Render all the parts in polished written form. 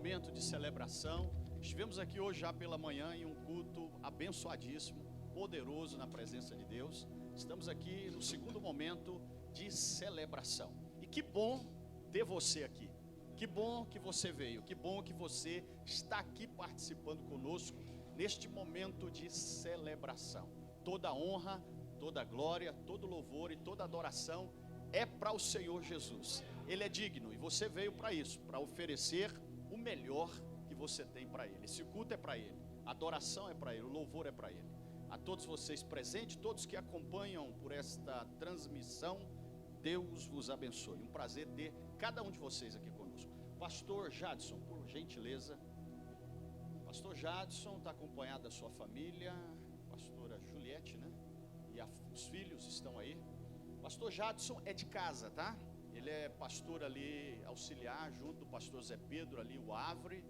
momento de celebração. Estivemos aqui hoje já pela manhã em um culto abençoadíssimo, poderoso na presença de Deus. Estamos aqui no segundo momento de celebração. E que bom ter você aqui. Que bom que você veio. Que bom que você está aqui participando conosco neste momento de celebração. Toda honra, toda glória, todo louvor e toda adoração é para o Senhor Jesus. Ele é digno e você veio para isso, para oferecer o melhor que você tem para Ele. Esse culto é para Ele, a adoração é para Ele, o louvor é para Ele. A todos vocês presentes, todos que acompanham por esta transmissão, Deus vos abençoe. Um prazer ter cada um de vocês aqui conosco. Pastor Jadson, por gentileza. Pastor Jadson está acompanhado da sua família, pastora Juliette, né? E os filhos estão aí. Pastor Jadson é de casa, tá? Ele é pastor ali, auxiliar, junto do pastor Zé Pedro ali, o Avre,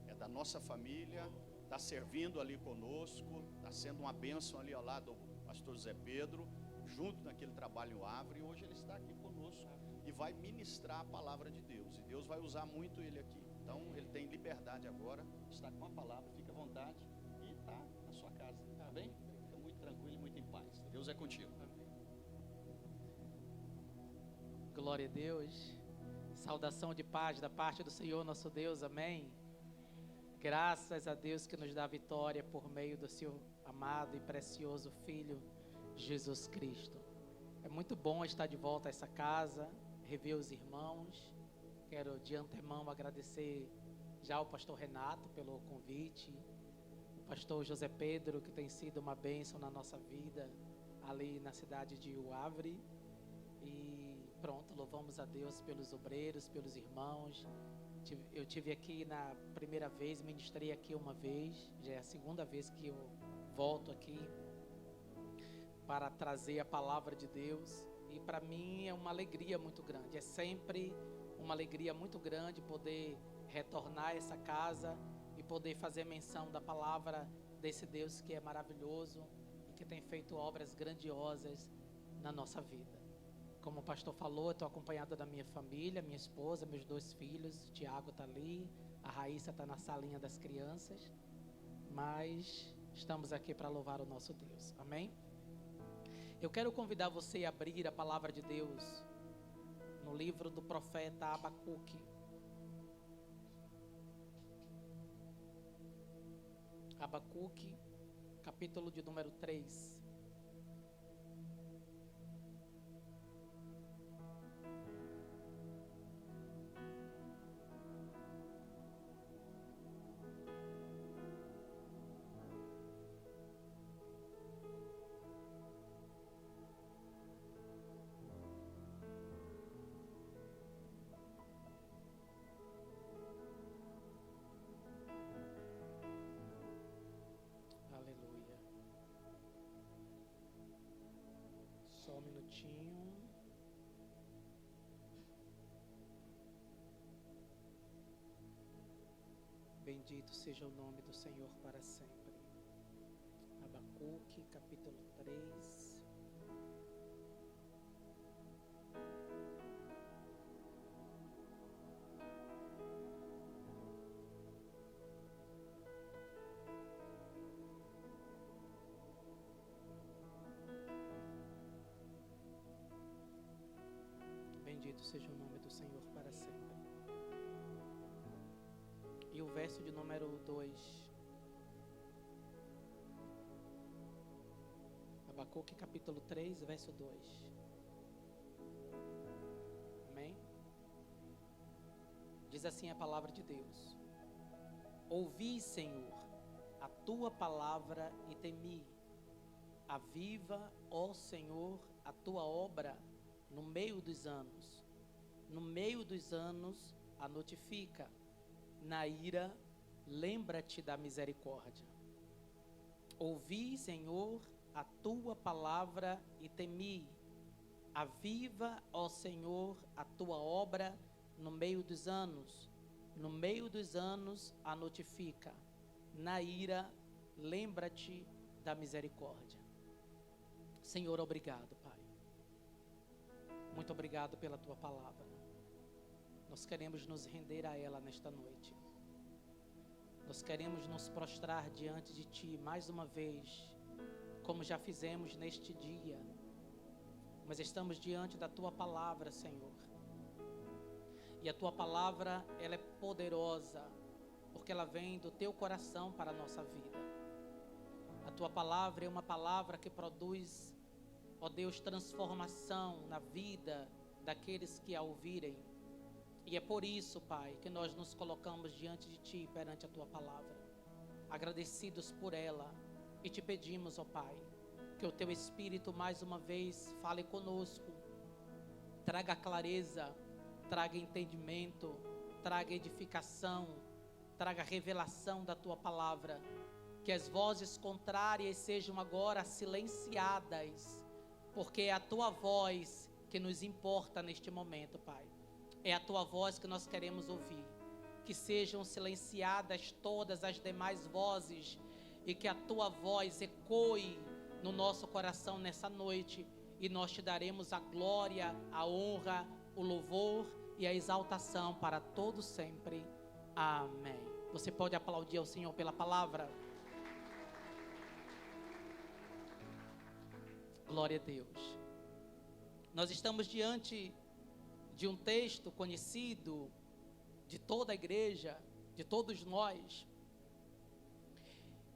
é da nossa família, está servindo ali conosco, está sendo uma bênção ali ao lado do pastor Zé Pedro, junto naquele trabalho o Avre, e hoje ele está aqui conosco e vai ministrar a palavra de Deus, e Deus vai usar muito ele aqui. Então ele tem liberdade agora, está com a palavra, fica à vontade e está na sua casa, tá bem? Fica muito tranquilo e muito em paz. Deus é contigo. Glória a Deus. Saudação de paz da parte do Senhor nosso Deus, amém. Graças a Deus que nos dá vitória por meio do seu amado e precioso Filho Jesus Cristo. É muito bom estar de volta a essa casa, rever os irmãos. Quero de antemão agradecer já ao pastor Renato pelo convite, o pastor José Pedro, que tem sido uma bênção na nossa vida ali na cidade de Uavre. E pronto, louvamos a Deus pelos obreiros, pelos irmãos. Eu tive aqui na primeira vez, ministrei aqui uma vez, já é a segunda vez que eu volto aqui para trazer a palavra de Deus. E para mim é uma alegria muito grande, é sempre uma alegria muito grande poder retornar a essa casa e poder fazer menção da palavra desse Deus que é maravilhoso e que tem feito obras grandiosas na nossa vida. Como o pastor falou, eu estou acompanhado da minha família, minha esposa, meus 2 filhos. O Tiago está ali, a Raíssa está na salinha das crianças. Mas estamos aqui para louvar o nosso Deus, amém? Eu quero convidar você a abrir a palavra de Deus no livro do profeta Abacuque. Abacuque, capítulo de número 3. Aleluia. Só um minutinho. Bendito seja o nome do Senhor para sempre. Abacuque, capítulo 3. Bendito seja o nome do Senhor para sempre. E o verso de número 2. Abacuque capítulo 3, verso 2. Amém? Diz assim a palavra de Deus: Ouvi, Senhor, a tua palavra e temi. Aviva, ó Senhor, a tua obra no meio dos anos. No meio dos anos a notifica. Na ira, lembra-te da misericórdia. Ouvi, Senhor, a tua palavra e temi. Aviva, ó Senhor, a tua obra no meio dos anos. No meio dos anos a notifica. Na ira, lembra-te da misericórdia. Senhor, obrigado, Pai. Muito obrigado pela tua palavra. Nós queremos nos render a ela nesta noite. nós queremos nos prostrar diante de Ti mais uma vez, como já fizemos neste dia. Mas estamos diante da Tua palavra, Senhor. E a Tua palavra, ela é poderosa, porque ela vem do Teu coração para a nossa vida. A Tua palavra é uma palavra que produz, ó Deus, transformação na vida daqueles que a ouvirem. E é por isso, Pai, que nós nos colocamos diante de Ti, perante a Tua palavra, agradecidos por ela, e te pedimos, ó Pai, que o Teu Espírito mais uma vez fale conosco, traga clareza, traga entendimento, traga edificação, traga revelação da Tua palavra, que as vozes contrárias sejam agora silenciadas, porque é a Tua voz que nos importa neste momento, Pai. É a Tua voz que nós queremos ouvir. Que sejam silenciadas todas as demais vozes e que a Tua voz ecoe no nosso coração nessa noite, e nós Te daremos a glória, a honra, o louvor e a exaltação para todo sempre. Amém. Você pode aplaudir ao Senhor pela palavra? Glória a Deus. Nós estamos diante de um texto conhecido de toda a igreja, de todos nós,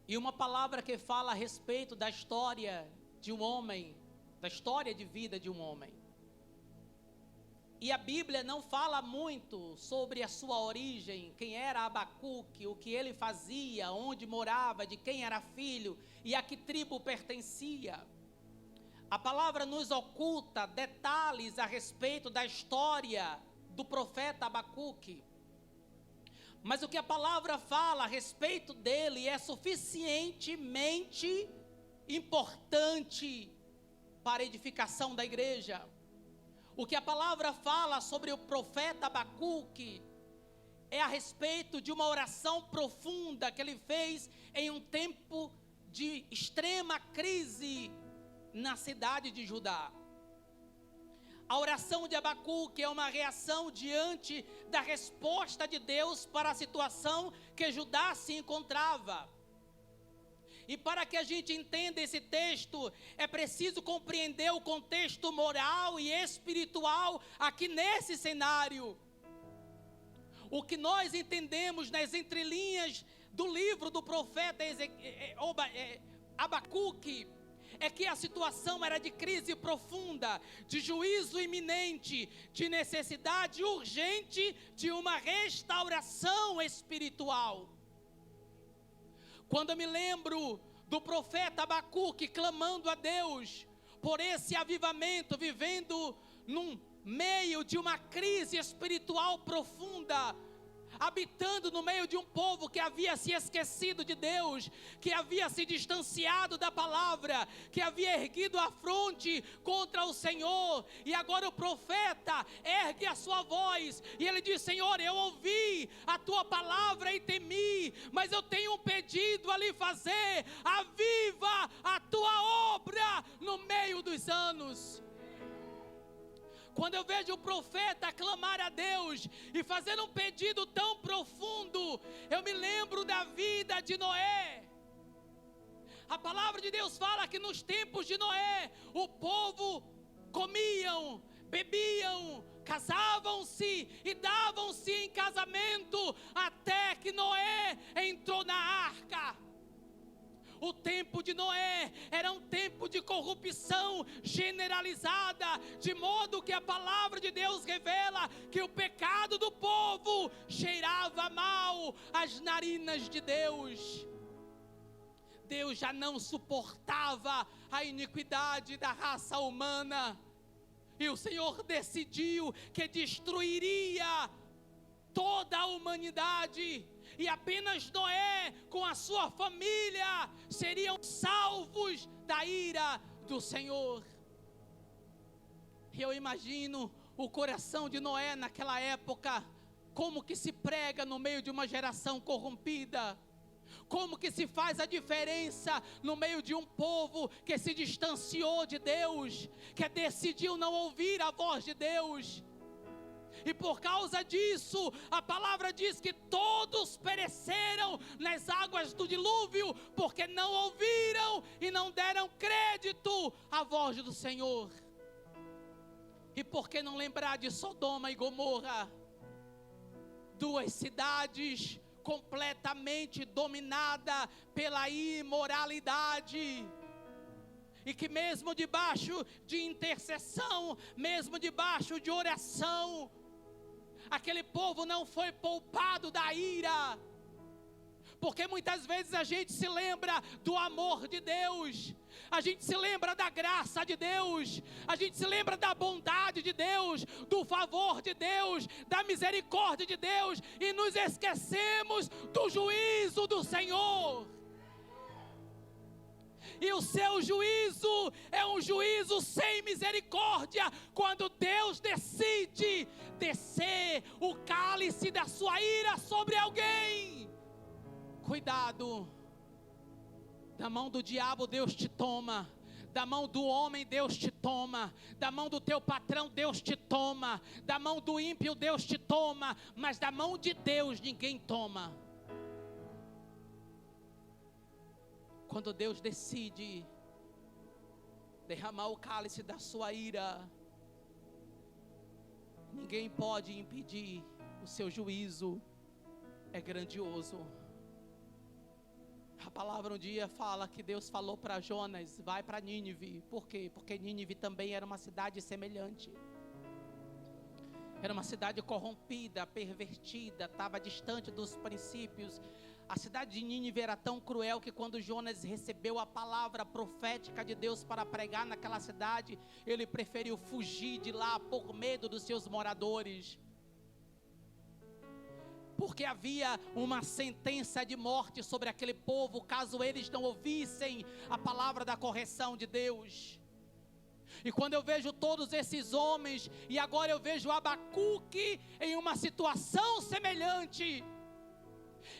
e uma palavra que fala a respeito da história de um homem, da história de vida de um homem. E a Bíblia não fala muito sobre a sua origem, quem era Abacuque, o que ele fazia, onde morava, de quem era filho e a que tribo pertencia. A palavra nos oculta detalhes a respeito da história do profeta Abacuque. Mas o que a palavra fala a respeito dele é suficientemente importante para a edificação da igreja. O que a palavra fala sobre o profeta Abacuque é a respeito de uma oração profunda que ele fez em um tempo de extrema crise na cidade de Judá. A oração de Abacuque é uma reação diante da resposta de Deus para a situação que Judá se encontrava. E para que a gente entenda esse texto, é preciso compreender o contexto moral e espiritual aqui nesse cenário. O que nós entendemos nas entrelinhas do livro do profeta Abacuque é que a situação era de crise profunda, de juízo iminente, de necessidade urgente de uma restauração espiritual. Quando eu me lembro do profeta Abacuque clamando a Deus por esse avivamento, vivendo num meio de uma crise espiritual profunda, habitando no meio de um povo que havia se esquecido de Deus, que havia se distanciado da palavra, que havia erguido a fronte contra o Senhor, e agora o profeta ergue a sua voz, e ele diz: Senhor, eu ouvi a tua palavra e temi, mas eu tenho um pedido a lhe fazer: aviva a tua obra no meio dos anos. Quando eu vejo o profeta clamar a Deus e fazer um pedido tão profundo, eu me lembro da vida de Noé. A palavra de Deus fala que nos tempos de Noé, o povo comiam, bebiam, casavam-se e davam-se em casamento, até que Noé entrou na arca. O tempo de Noé era um tempo de corrupção generalizada, de modo que a palavra de Deus revela que o pecado do povo cheirava mal às narinas de Deus. Deus já não suportava a iniquidade da raça humana, e o Senhor decidiu que destruiria toda a humanidade, e apenas Noé com a sua família seriam salvos da ira do Senhor. E eu imagino o coração de Noé naquela época, como que se prega no meio de uma geração corrompida, como que se faz a diferença no meio de um povo que se distanciou de Deus, que decidiu não ouvir a voz de Deus. E por causa disso, a palavra diz que todos pereceram nas águas do dilúvio, porque não ouviram e não deram crédito à voz do Senhor. E por que não lembrar de Sodoma e Gomorra? Duas cidades completamente dominadas pela imoralidade. E que mesmo debaixo de intercessão, mesmo debaixo de oração, aquele povo não foi poupado da ira. Porque muitas vezes a gente se lembra do amor de Deus, a gente se lembra da graça de Deus, a gente se lembra da bondade de Deus, do favor de Deus, da misericórdia de Deus, e nos esquecemos do juízo do Senhor. E o seu juízo é um juízo sem misericórdia, quando Deus decide descer o cálice da sua ira sobre alguém. Cuidado, da mão do diabo Deus te toma, da mão do homem Deus te toma, da mão do teu patrão Deus te toma, da mão do ímpio Deus te toma, mas da mão de Deus ninguém toma. Quando Deus decide derramar o cálice da sua ira, ninguém pode impedir. O seu juízo é grandioso. A palavra um dia fala que Deus falou para Jonas: vai para Nínive. Por quê? Porque Nínive também era uma cidade semelhante. Era uma cidade corrompida, pervertida, estava distante dos princípios. A cidade de Nínive era tão cruel que quando Jonas recebeu a palavra profética de Deus para pregar naquela cidade, ele preferiu fugir de lá por medo dos seus moradores. Porque havia uma sentença de morte sobre aquele povo, caso eles não ouvissem a palavra da correção de Deus. E quando eu vejo todos esses homens, e agora eu vejo Abacuque em uma situação semelhante,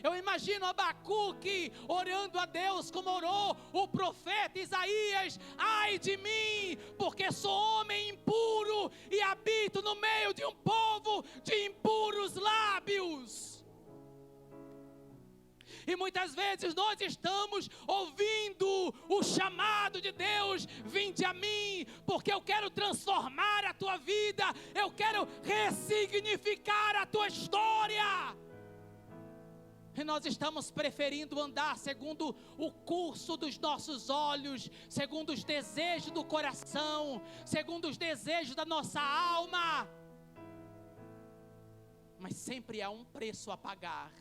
eu imagino Abacuque orando a Deus como orou o profeta Isaías: ai de mim, porque sou homem impuro e habito no meio de um povo de impuros lábios. E muitas vezes nós estamos ouvindo o chamado de Deus: vinde a mim, porque eu quero transformar a tua vida, eu quero ressignificar a tua história. E nós estamos preferindo andar segundo o curso dos nossos olhos, segundo os desejos do coração, segundo os desejos da nossa alma. Mas sempre há um preço a pagar.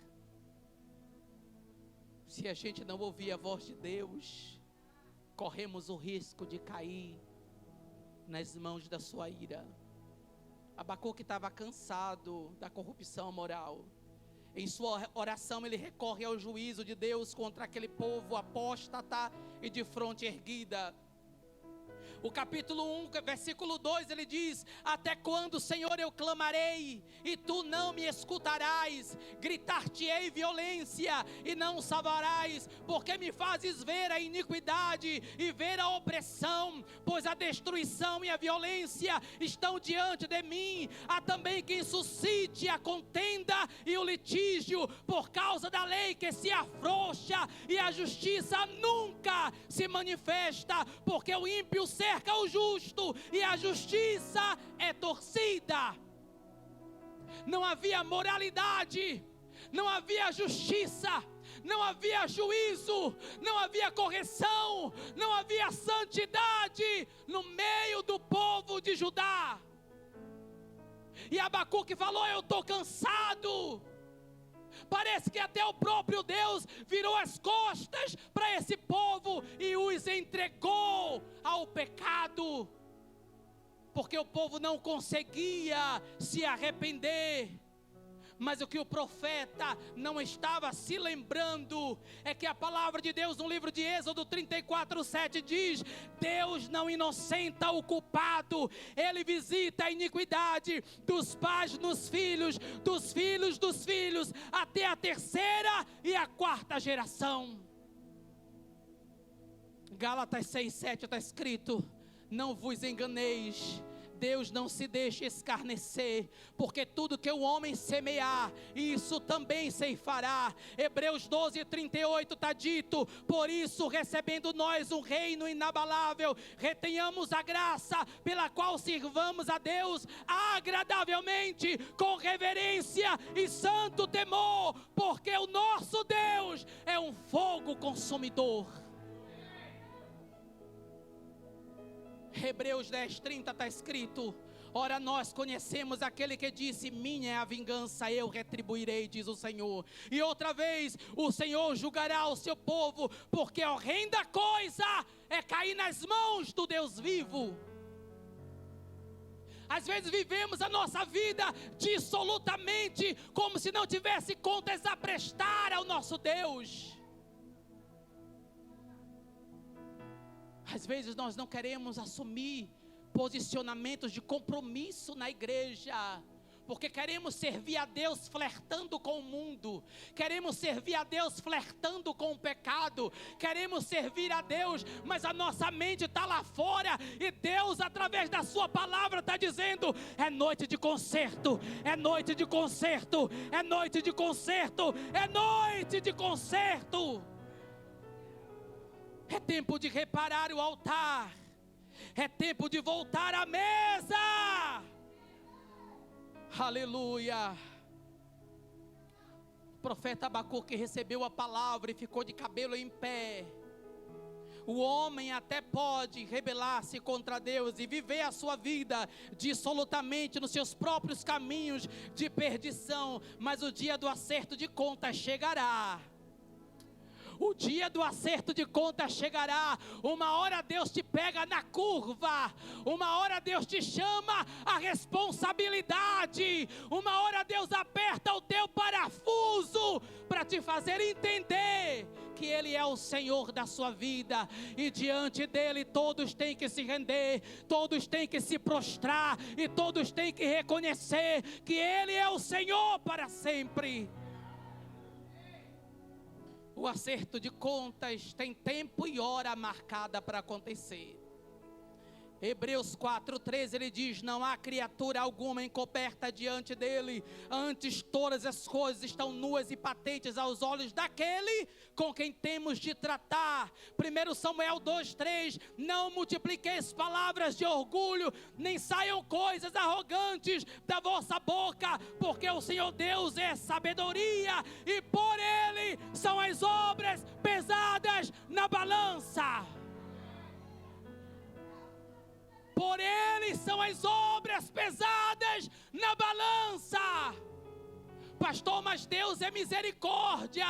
Se a gente não ouvir a voz de Deus, corremos o risco de cair nas mãos da sua ira. Abacuque estava cansado da corrupção moral. Em sua oração ele recorre ao juízo de Deus contra aquele povo apóstata e de fronte erguida. O capítulo 1, versículo 2, ele diz: até quando, Senhor, eu clamarei e tu não me escutarás? Gritar-te-ei violência e não salvarás, porque me fazes ver a iniquidade e ver a opressão, pois a destruição e a violência estão diante de mim. Há também quem suscite a contenda e o litígio por causa da lei que se afrouxa, e a justiça nunca se manifesta, porque o ímpio cerca o justo e a justiça é torcida. Não havia moralidade, não havia justiça, não havia juízo, não havia correção, não havia santidade no meio do povo de Judá. E Abacuque falou: eu estou cansado. Parece que até o próprio Deus virou as costas para esse povo e os entregou ao pecado, porque o povo não conseguia se arrepender. Mas o que o profeta não estava se lembrando é que a palavra de Deus no livro de Êxodo 34:7 diz: Deus não inocenta o culpado, Ele visita a iniquidade dos pais nos filhos, dos filhos dos filhos, até a terceira e a quarta geração. Gálatas 6:7 está escrito: não vos enganeis, Deus não se deixa escarnecer, porque tudo que o homem semear, isso também ceifará. Hebreus 12:38 está dito: por isso, recebendo nós um reino inabalável, retenhamos a graça pela qual sirvamos a Deus agradavelmente, com reverência e santo temor, porque o nosso Deus é um fogo consumidor. Hebreus 10:30 está escrito: ora, nós conhecemos aquele que disse: minha é a vingança, eu retribuirei, diz o Senhor. E outra vez, o Senhor julgará o seu povo, porque horrenda coisa é cair nas mãos do Deus vivo. Às vezes vivemos a nossa vida dissolutamente, como se não tivesse contas a prestar ao nosso Deus. Às vezes nós não queremos assumir posicionamentos de compromisso na igreja, porque queremos servir a Deus flertando com o mundo, queremos servir a Deus flertando com o pecado, queremos servir a Deus, mas a nossa mente está lá fora, e Deus, através da sua palavra, está dizendo: é noite de conserto, é noite de conserto, é noite de conserto, é noite de conserto. É tempo de reparar o altar, é tempo de voltar à mesa. Aleluia. O profeta Abacuque recebeu a palavra e ficou de cabelo em pé. O homem até pode rebelar-se contra Deus e viver a sua vida dissolutamente nos seus próprios caminhos de perdição, mas o dia do acerto de contas chegará. O dia do acerto de contas chegará. Uma hora Deus te pega na curva, uma hora Deus te chama à responsabilidade, uma hora Deus aperta o teu parafuso para te fazer entender que Ele é o Senhor da sua vida, e diante dEle todos têm que se render, todos têm que se prostrar, e todos têm que reconhecer que Ele é o Senhor para sempre. O acerto de contas tem tempo e hora marcada para acontecer. Hebreus 4:13 ele diz: não há criatura alguma encoberta diante dele, antes todas as coisas estão nuas e patentes aos olhos daquele com quem temos de tratar. 1 Samuel 2:3: não multipliqueis palavras de orgulho, nem saiam coisas arrogantes da vossa boca, porque o Senhor Deus é sabedoria, e por Ele são as obras pesadas na balança. Por Ele são as obras pesadas na balança. Pastor, mas Deus é misericórdia.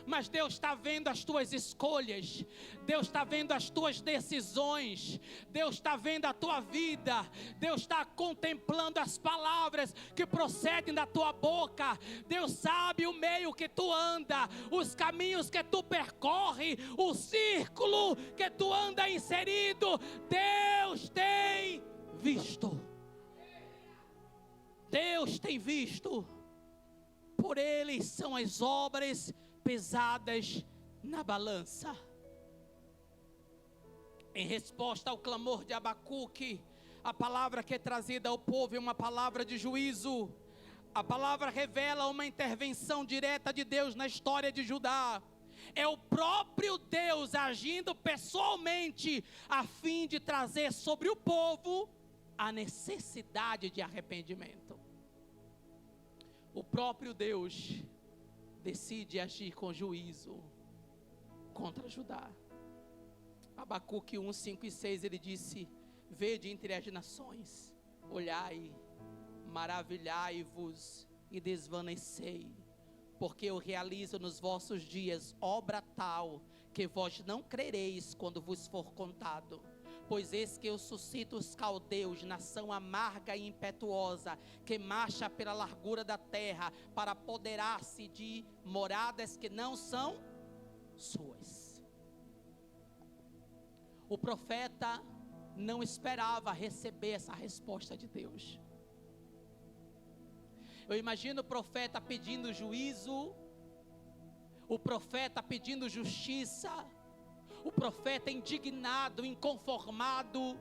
Mas Deus está vendo as tuas escolhas, Deus está vendo as tuas decisões, Deus está vendo a tua vida, Deus está contemplando as palavras que procedem da tua boca. Deus sabe o meio que tu anda, os caminhos que tu percorre, o círculo que tu anda inserido. Deus tem visto, Deus tem visto. Por Ele são as obras pesadas na balança. Em resposta ao clamor de Abacuque, a palavra que é trazida ao povo é uma palavra de juízo. A palavra revela uma intervenção direta de Deus na história de Judá. É o próprio Deus agindo pessoalmente a fim de trazer sobre o povo a necessidade de arrependimento. O próprio Deus decide agir com juízo contra Judá. Abacuque 1, 5 e 6 ele disse: vede entre as nações, olhai, maravilhai-vos e desvanecei, porque eu realizo nos vossos dias obra tal, que vós não crereis quando vos for contado. Pois eis que eu suscito os caldeus, nação amarga e impetuosa, que marcha pela largura da terra, para apoderar-se de moradas que não são suas. O profeta não esperava receber essa resposta de Deus. Eu imagino o profeta pedindo juízo, o profeta pedindo justiça, o profeta indignado, inconformado,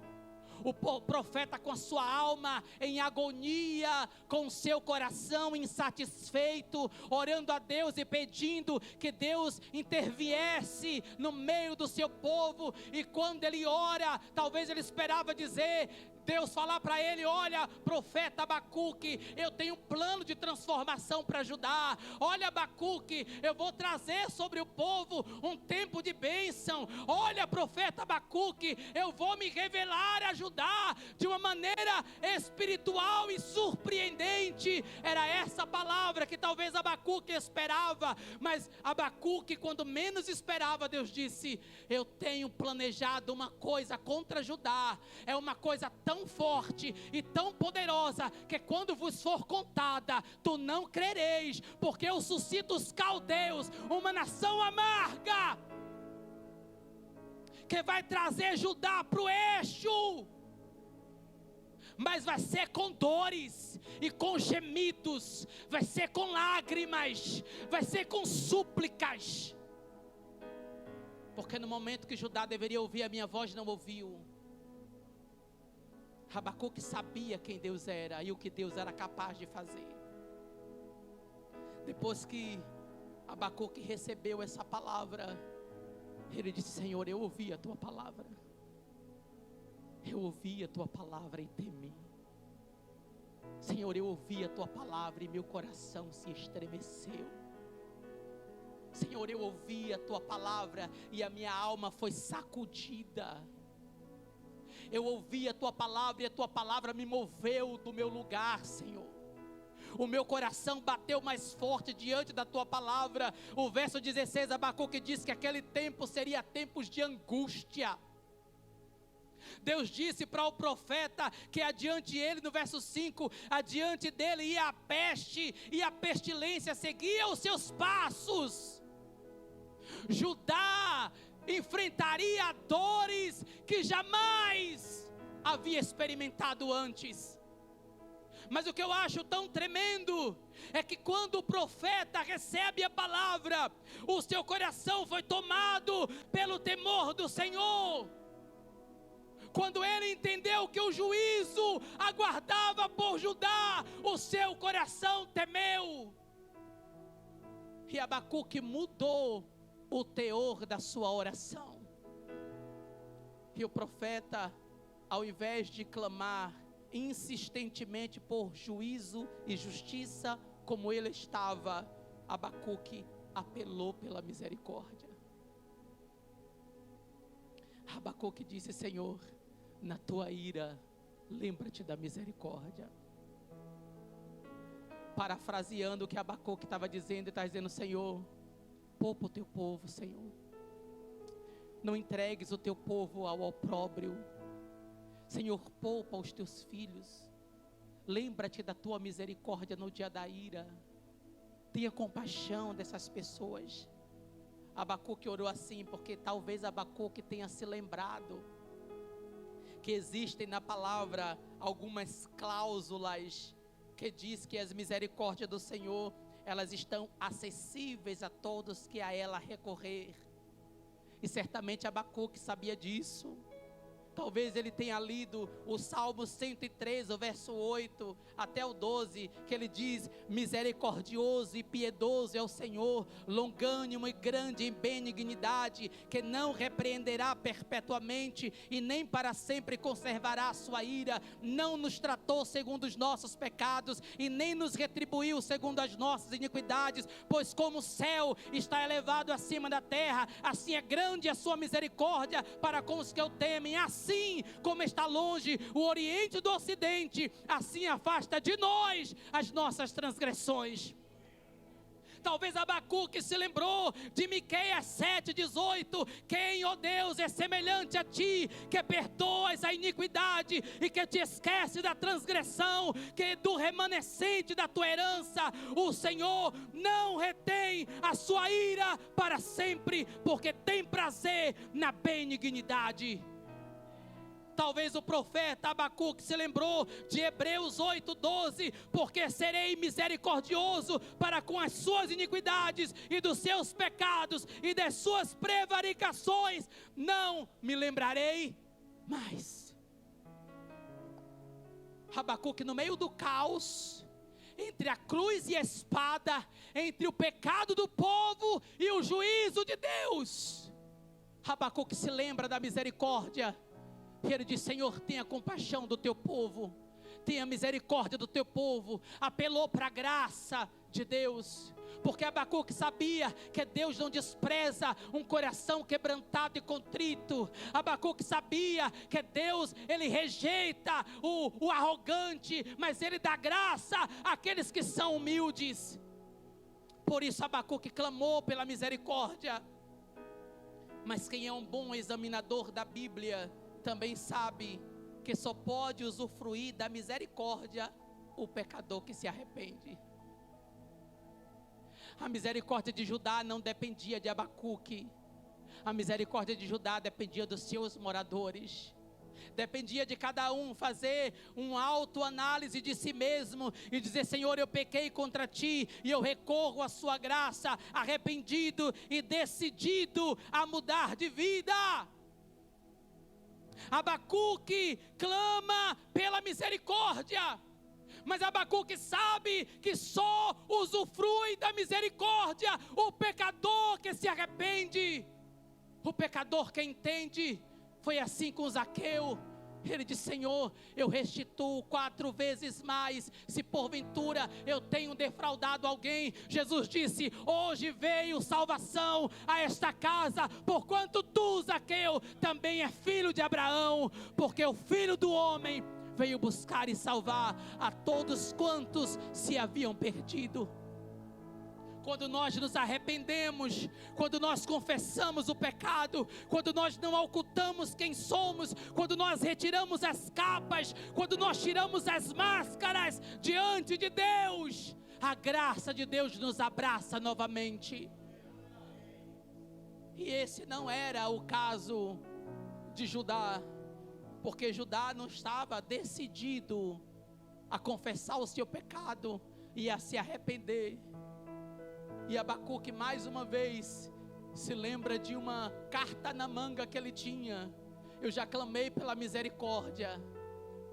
o profeta com a sua alma em agonia, com o seu coração insatisfeito, orando a Deus e pedindo que Deus interviesse no meio do seu povo. E quando ele ora, talvez ele esperava dizer, Deus falar para ele: olha, profeta Abacuque, eu tenho um plano de transformação para Judá. Olha, Abacuque, eu vou trazer sobre o povo um tempo de bênção. Olha, profeta Abacuque, eu vou me revelar a Judá de uma maneira espiritual e surpreendente. Era essa palavra que talvez Abacuque esperava. Mas Abacuque, quando menos esperava, Deus disse: eu tenho planejado uma coisa contra Judá. É uma coisa tão forte e tão poderosa, que quando vos for contada, tu não crereis, porque eu suscito os caldeus, uma nação amarga, que vai trazer Judá para o eixo, mas vai ser com dores e com gemidos, vai ser com lágrimas, vai ser com súplicas, porque no momento que Judá deveria ouvir a minha voz, não ouviu. Abacuque sabia quem Deus era e o que Deus era capaz de fazer. Depois que Abacuque recebeu essa palavra, ele disse: Senhor, eu ouvi a tua palavra. Eu ouvi a tua palavra e temi. Senhor, eu ouvi a tua palavra e meu coração se estremeceu. Senhor, eu ouvi a tua palavra e a minha alma foi sacudida. Eu ouvi a tua palavra e a tua palavra me moveu do meu lugar, Senhor. O meu coração bateu mais forte diante da tua palavra. O verso 16, Abacuque diz que aquele tempo seria tempos de angústia. Deus disse para o profeta que adiante ele, no verso 5, adiante dele ia a peste e a pestilência seguia os seus passos. Judá enfrentaria dores que jamais havia experimentado antes. Mas o que eu acho tão tremendo é que quando o profeta recebe a palavra, o seu coração foi tomado pelo temor do Senhor. Quando ele entendeu que o juízo aguardava por Judá, o seu coração temeu. E Abacuque mudou o teor da sua oração. E o profeta, ao invés de clamar insistentemente por juízo e justiça, como ele estava, Abacuque apelou pela misericórdia. Abacuque disse: Senhor, na tua ira, lembra-te da misericórdia. Parafraseando o que Abacuque estava dizendo, ele está dizendo: Senhor, poupa o teu povo, Senhor. Não entregues o teu povo ao opróbrio. Senhor, poupa os teus filhos. Lembra-te da tua misericórdia no dia da ira. Tenha compaixão dessas pessoas. Abacuque orou assim porque talvez Abacuque tenha se lembrado que existem na palavra algumas cláusulas que diz que as misericórdias do Senhor, elas estão acessíveis a todos que a ela recorrer. E certamente Abacuque sabia disso. Talvez ele tenha lido o Salmo 103, o verso 8 até o 12, que ele diz: misericordioso e piedoso é o Senhor, longânimo e grande em benignidade, que não repreenderá perpetuamente e nem para sempre conservará a sua ira, não nos tratou segundo os nossos pecados e nem nos retribuiu segundo as nossas iniquidades, pois como o céu está elevado acima da terra, assim é grande a sua misericórdia para com os que o temem. Assim como está longe o Oriente do Ocidente, assim afasta de nós as nossas transgressões. Talvez Abacuque se lembrou de Miqueias 7,18: quem, ó Deus, é semelhante a ti, que perdoas a iniquidade e que te esquece da transgressão, que do remanescente da tua herança o Senhor não retém a sua ira para sempre, porque tem prazer na benignidade. Talvez o profeta Abacuque se lembrou de Hebreus 8,12: porque serei misericordioso para com as suas iniquidades e dos seus pecados e das suas prevaricações não me lembrarei mais. Abacuque, no meio do caos, entre a cruz e a espada, entre o pecado do povo e o juízo de Deus, Abacuque se lembra da misericórdia. E ele diz: Senhor, tenha compaixão do teu povo, tenha misericórdia do teu povo. Apelou para a graça de Deus, porque Abacuque sabia que Deus não despreza um coração quebrantado e contrito. Abacuque sabia que Deus, ele rejeita o arrogante, mas ele dá graça àqueles que são humildes. Por isso Abacuque clamou pela misericórdia. Mas quem é um bom examinador da Bíblia também sabe que só pode usufruir da misericórdia o pecador que se arrepende. A misericórdia de Judá não dependia de Abacuque. A misericórdia de Judá dependia dos seus moradores. Dependia de cada um fazer uma autoanálise de si mesmo e dizer: Senhor, eu pequei contra ti e eu recorro à sua graça, arrependido e decidido a mudar de vida. Abacuque clama pela misericórdia, mas Abacuque sabe que só usufrui da misericórdia o pecador que se arrepende, o pecador que entende. Foi assim com Zaqueu. Ele disse: Senhor, eu restituo 4 vezes mais, se porventura eu tenho defraudado alguém. Jesus disse: hoje veio salvação a esta casa, porquanto tu, Zaqueu, também é filho de Abraão, porque o Filho do Homem veio buscar e salvar a todos quantos se haviam perdido. Quando nós nos arrependemos, quando nós confessamos o pecado, quando nós não ocultamos quem somos, quando nós retiramos as capas, quando nós tiramos as máscaras diante de Deus, a graça de Deus nos abraça novamente. E esse não era o caso de Judá, porque Judá não estava decidido a confessar o seu pecado e a se arrepender. E Abacuque mais uma vez se lembra de uma carta na manga que ele tinha: eu já clamei pela misericórdia,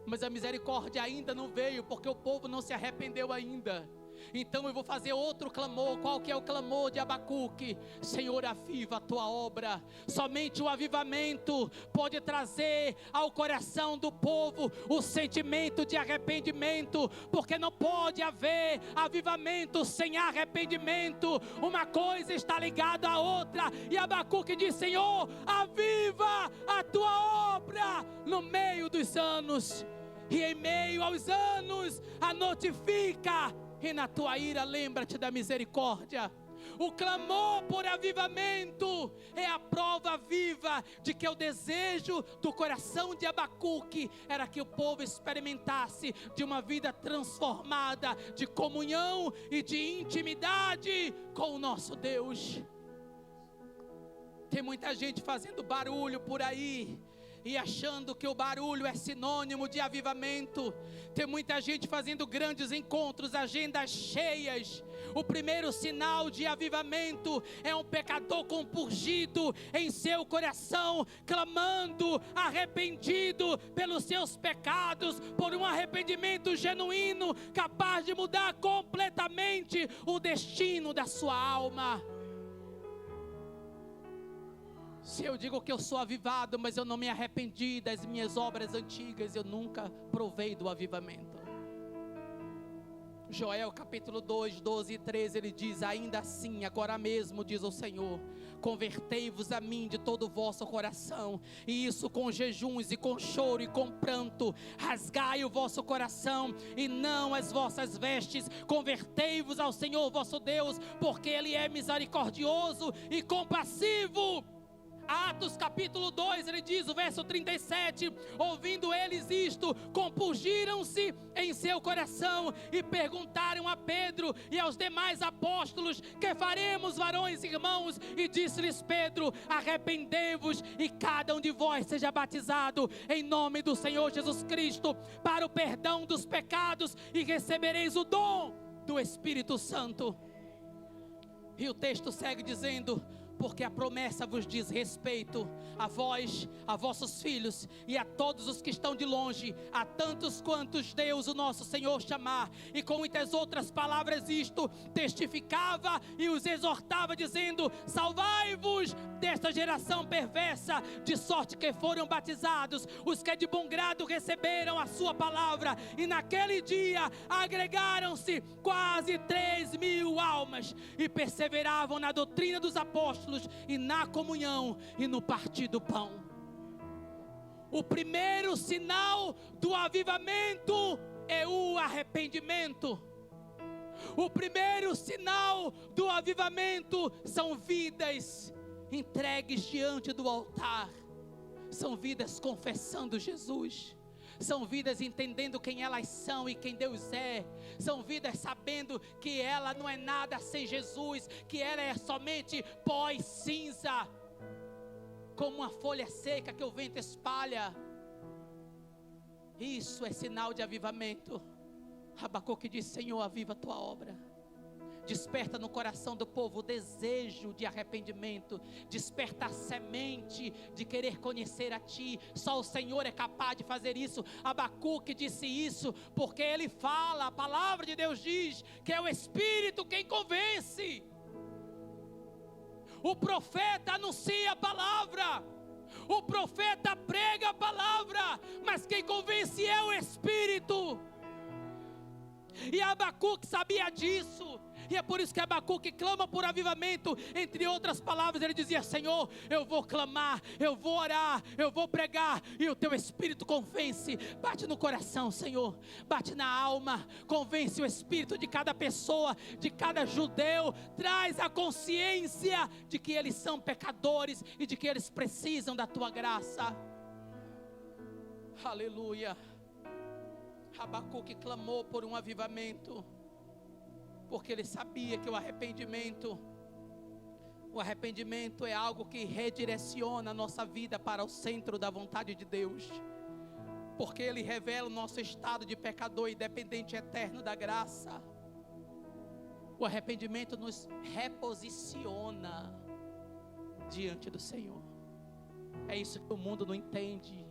mas a misericórdia ainda não veio, porque o povo não se arrependeu ainda. Então eu vou fazer outro clamor. Qual que é o clamor de Abacuque? Senhor, aviva a tua obra. Somente o avivamento pode trazer ao coração do povo o sentimento de arrependimento, porque não pode haver avivamento sem arrependimento. Uma coisa está ligada à outra, e Abacuque diz: Senhor, aviva a tua obra no meio dos anos, e em meio aos anos a notifica, e na tua ira lembra-te da misericórdia. O clamor por avivamento é a prova viva de que o desejo do coração de Abacuque era que o povo experimentasse de uma vida transformada, de comunhão e de intimidade com o nosso Deus. Tem muita gente fazendo barulho por aí e achando que o barulho é sinônimo de avivamento. Tem muita gente fazendo grandes encontros, agendas cheias. O primeiro sinal de avivamento é um pecador compungido em seu coração, clamando, arrependido pelos seus pecados, por um arrependimento genuíno, capaz de mudar completamente o destino da sua alma. Se eu digo que eu sou avivado, mas eu não me arrependi das minhas obras antigas, eu nunca provei do avivamento. Joel capítulo 2, 12 e 13, ele diz: ainda assim, agora mesmo, diz o Senhor, convertei-vos a mim de todo o vosso coração, e isso com jejuns e com choro e com pranto. Rasgai o vosso coração e não as vossas vestes. Convertei-vos ao Senhor vosso Deus, porque Ele é misericordioso e compassivo. Atos capítulo 2, ele diz, o verso 37, ouvindo eles isto, compungiram-se em seu coração e perguntaram a Pedro e aos demais apóstolos: que faremos, varões e irmãos? E disse-lhes Pedro: arrependei-vos e cada um de vós seja batizado em nome do Senhor Jesus Cristo para o perdão dos pecados, e recebereis o dom do Espírito Santo. E o texto segue dizendo: porque a promessa vos diz respeito a vós, a vossos filhos e a todos os que estão de longe, a tantos quantos Deus, o nosso Senhor, chamar. E com muitas outras palavras isto testificava e os exortava, dizendo: salvai-vos desta geração perversa. De sorte que foram batizados os que de bom grado receberam a sua palavra. E naquele dia agregaram-se quase 3.000 almas, e perseveravam na doutrina dos apóstolos, e na comunhão, e no partir do pão. O primeiro sinal do avivamento é o arrependimento. O primeiro sinal do avivamento são vidas entregues diante do altar. São vidas confessando Jesus. São vidas entendendo quem elas são e quem Deus é. São vidas sabendo que ela não é nada sem Jesus, que ela é somente pó e cinza, como uma folha seca que o vento espalha. Isso é sinal de avivamento. Abacuque diz: Senhor, aviva a tua obra. Desperta no coração do povo o desejo de arrependimento. Desperta a semente de querer conhecer a Ti. Só o Senhor é capaz de fazer isso. Abacuque disse isso porque ele fala, a palavra de Deus diz que é o Espírito quem convence. O profeta anuncia a palavra, o profeta prega a palavra, mas quem convence é o Espírito. E Abacuque sabia disso. E é por isso que Abacuque clama por avivamento. Entre outras palavras, ele dizia: Senhor, eu vou clamar, eu vou orar, eu vou pregar, e o teu Espírito convence. Bate no coração, Senhor, bate na alma, convence o espírito de cada pessoa, de cada judeu. Traz a consciência de que eles são pecadores e de que eles precisam da tua graça. Aleluia. Abacuque clamou por um avivamento, porque ele sabia que o arrependimento é algo que redireciona a nossa vida para o centro da vontade de Deus, porque ele revela o nosso estado de pecador e dependente eterno da graça. O arrependimento nos reposiciona diante do Senhor. É isso que o mundo não entende,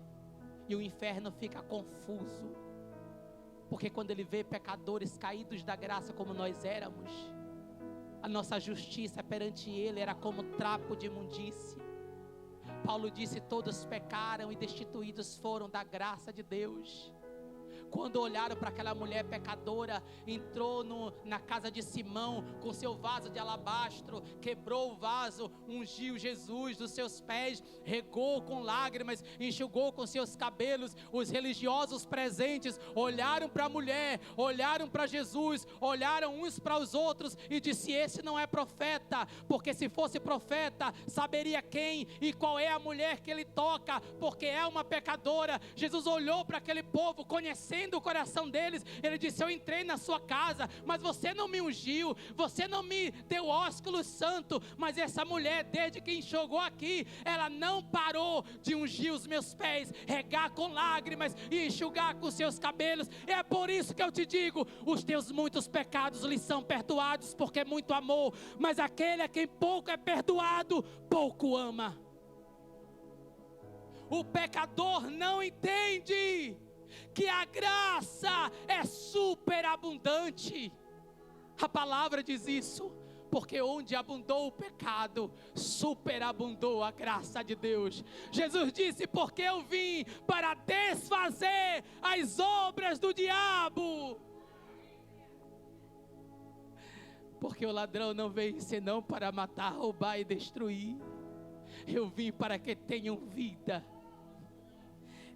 e o inferno fica confuso, porque quando ele vê pecadores caídos da graça como nós éramos, a nossa justiça perante ele era como trapo de imundície. Paulo disse: todos pecaram e destituídos foram da graça de Deus. Quando olharam para aquela mulher pecadora, entrou na casa de Simão com seu vaso de alabastro, quebrou o vaso, ungiu Jesus dos seus pés, regou com lágrimas, enxugou com seus cabelos. Os religiosos presentes olharam para a mulher, olharam para Jesus, olharam uns para os outros e disse: esse não é profeta, porque se fosse profeta, saberia quem e qual é a mulher que ele toca, porque é uma pecadora. Jesus olhou para aquele povo, conhecendo o coração deles, ele disse: eu entrei na sua casa, mas você não me ungiu, você não me deu ósculo santo, mas essa mulher, desde que enxugou aqui, ela não parou de ungir os meus pés, regar com lágrimas e enxugar com seus cabelos. É por isso que eu te digo: os teus muitos pecados lhes são perdoados, porque muito amou, mas aquele a quem pouco é perdoado, pouco ama. O pecador não entende que a graça é superabundante. A palavra diz isso, porque onde abundou o pecado, superabundou a graça de Deus. Jesus disse: porque eu vim para desfazer as obras do diabo. Porque o ladrão não veio senão para matar, roubar e destruir. Eu vim para que tenham vida